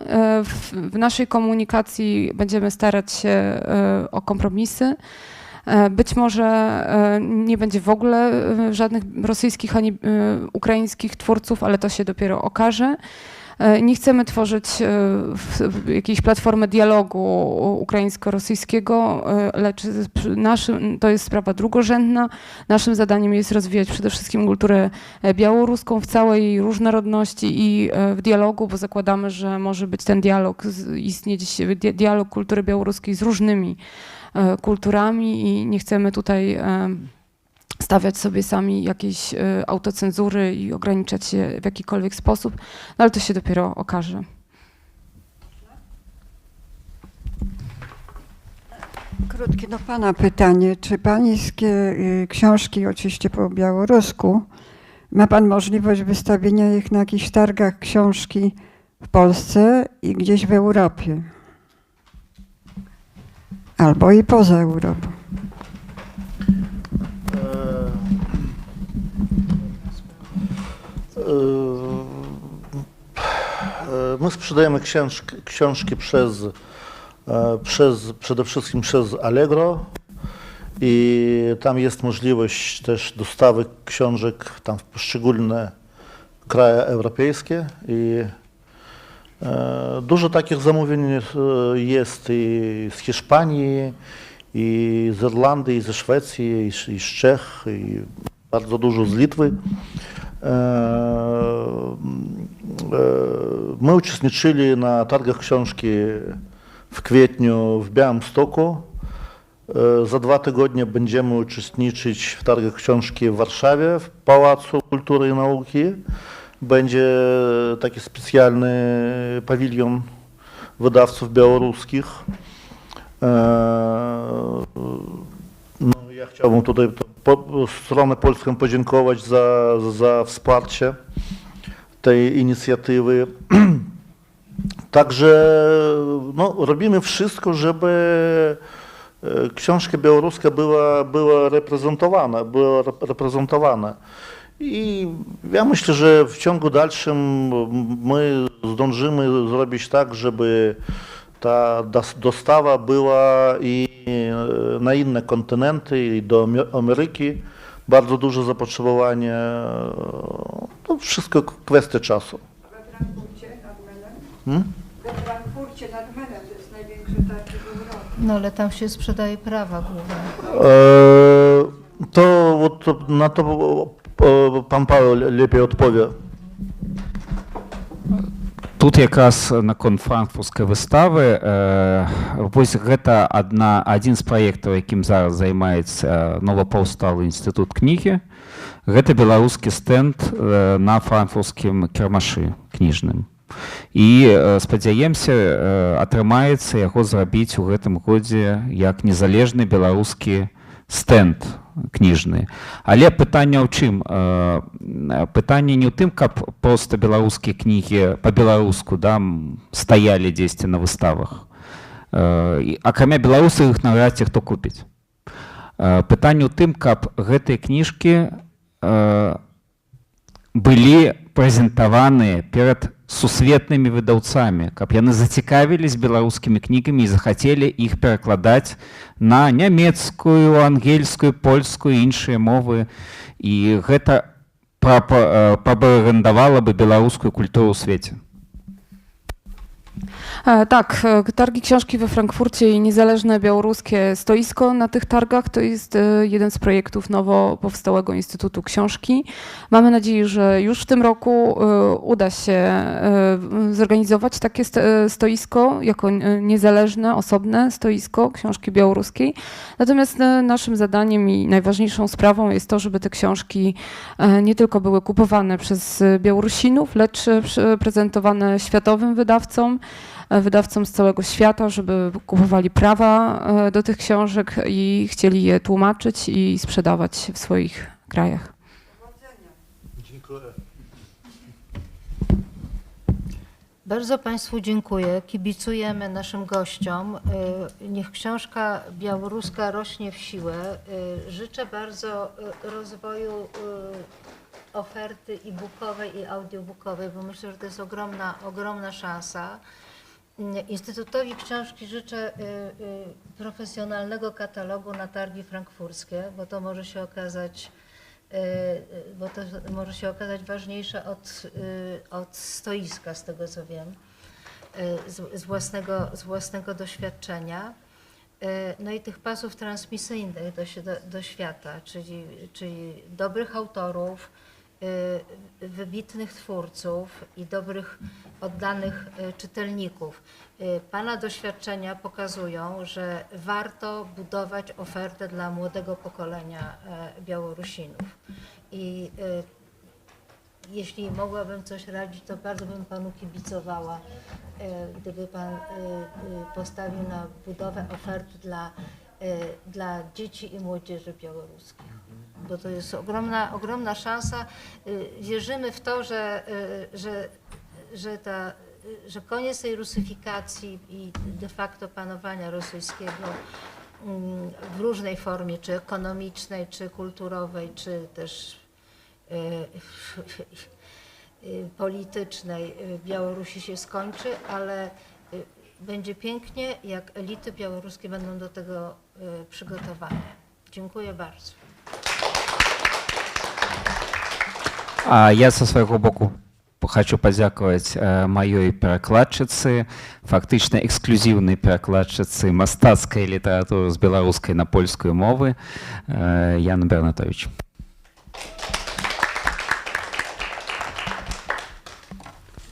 S3: W naszej komunikacji będziemy starać się o kompromisy. Być może nie będzie w ogóle żadnych rosyjskich ani ukraińskich twórców, ale to się dopiero okaże. Nie chcemy tworzyć jakiejś platformy dialogu ukraińsko-rosyjskiego, lecz to jest sprawa drugorzędna. Naszym zadaniem jest rozwijać przede wszystkim kulturę białoruską w całej jej różnorodności i w dialogu, bo zakładamy, że może być ten dialog, istnieć dialog kultury białoruskiej z różnymi kulturami i nie chcemy tutaj stawiać sobie sami jakiejś autocenzury i ograniczać się w jakikolwiek sposób, no ale to się dopiero okaże.
S7: Krótkie do pana pytanie. Czy pańskie książki, oczywiście po białorusku, ma pan możliwość wystawienia ich na jakichś targach książki w Polsce i gdzieś w Europie? Albo i poza Europą.
S5: My sprzedajemy książki przede wszystkim przez Allegro i tam jest możliwość też dostawy książek tam w poszczególne kraje europejskie i dużo takich zamówień jest i z Hiszpanii, i z Irlandii, i ze Szwecji, i z Czech, i bardzo dużo z Litwy. My uczestniczyli na targach książki w kwietniu w Białymstoku. Za 2 tygodnie będziemy uczestniczyć w targach książki w Warszawie, w Pałacu Kultury i Nauki. Będzie taki specjalny pawilion wydawców białoruskich. No, ja chciałbym tutaj stronę polską podziękować za wsparcie tej inicjatywy. Także no, robimy wszystko, żeby książka białoruska była reprezentowana. I ja myślę, że w ciągu dalszym my zdążymy zrobić tak, żeby ta dostawa była i na inne kontynenty, i do Ameryki. Bardzo duże zapotrzebowanie. To wszystko kwestia czasu.
S7: We Frankfurcie nad Menem? We Frankfurcie nad Menem to jest największy targ w Europie.
S1: No ale tam się sprzedaje prawa głównie.
S5: Na to pan Paweł lepiej odpowie.
S4: Тут якраз наконт франкфуртскай выставы вось гэта адзін з праектаў, якім зараз займаецца новапаўсталы інстытут кнігі. Гэта беларускі стэнд на франкфуртскім кірмашы кніжным. І спадзяемся, атрымаецца яго зрабіць у гэтым годзе як незалежны беларускі стэнд кніжны. Але пытанне ў чым? Пытанне не ў тым, каб проста беларускія кнігі па-беларуску стаялі дзесьці на выставах. Акрамя беларусаў іх наўрад ці хто купіць. Пытанне ў тым, каб гэтыя кніжкі былі прэзентаваныя перад сусветнымі выдаўцамі, каб яны зацікавілись беларускімі кнігамі і захацелі іх перакладаць на нямецкую, ангельскую, польскую і іншыя мовы. І гэта прапагандавала бы беларускую культуру ў свеце.
S3: Tak, targi książki we Frankfurcie i niezależne białoruskie stoisko na tych targach to jest jeden z projektów nowo powstałego Instytutu Książki. Mamy nadzieję, że już w tym roku uda się zorganizować takie stoisko jako niezależne, osobne stoisko książki białoruskiej. Natomiast naszym zadaniem i najważniejszą sprawą jest to, żeby te książki nie tylko były kupowane przez Białorusinów, lecz prezentowane światowym wydawcom z całego świata, żeby kupowali prawa do tych książek i chcieli je tłumaczyć i sprzedawać w swoich krajach.
S5: Dziękuję.
S1: Bardzo Państwu dziękuję. Kibicujemy naszym gościom. Niech książka białoruska rośnie w siłę. Życzę bardzo rozwoju oferty e-bookowej i audiobookowej, bo myślę, że to jest ogromna szansa. Instytutowi Książki życzę profesjonalnego katalogu na targi frankfurskie, bo to może się okazać ważniejsze od stoiska, z tego co wiem, z własnego doświadczenia. No i tych pasów transmisyjnych do świata, czyli dobrych autorów, wybitnych twórców i dobrych, oddanych czytelników. Pana doświadczenia pokazują, że warto budować ofertę dla młodego pokolenia Białorusinów. I jeśli mogłabym coś radzić, to bardzo bym Panu kibicowała, gdyby Pan postawił na budowę oferty dla dzieci i młodzieży białoruskich. Bo to jest ogromna szansa. Wierzymy w to, że koniec tej rusyfikacji i de facto panowania rosyjskiego w różnej formie, czy ekonomicznej, czy kulturowej, czy też politycznej w Białorusi się skończy, ale będzie pięknie, jak elity białoruskie będą do tego przygotowane. Dziękuję bardzo.
S4: А я со свайго боку хочу падзякаваць маёй перакладчыцы, фактычна эксклюзіўнай перакладчыцы мастацкай літаратуры з беларускай на польскую мовы Яну Бернатович.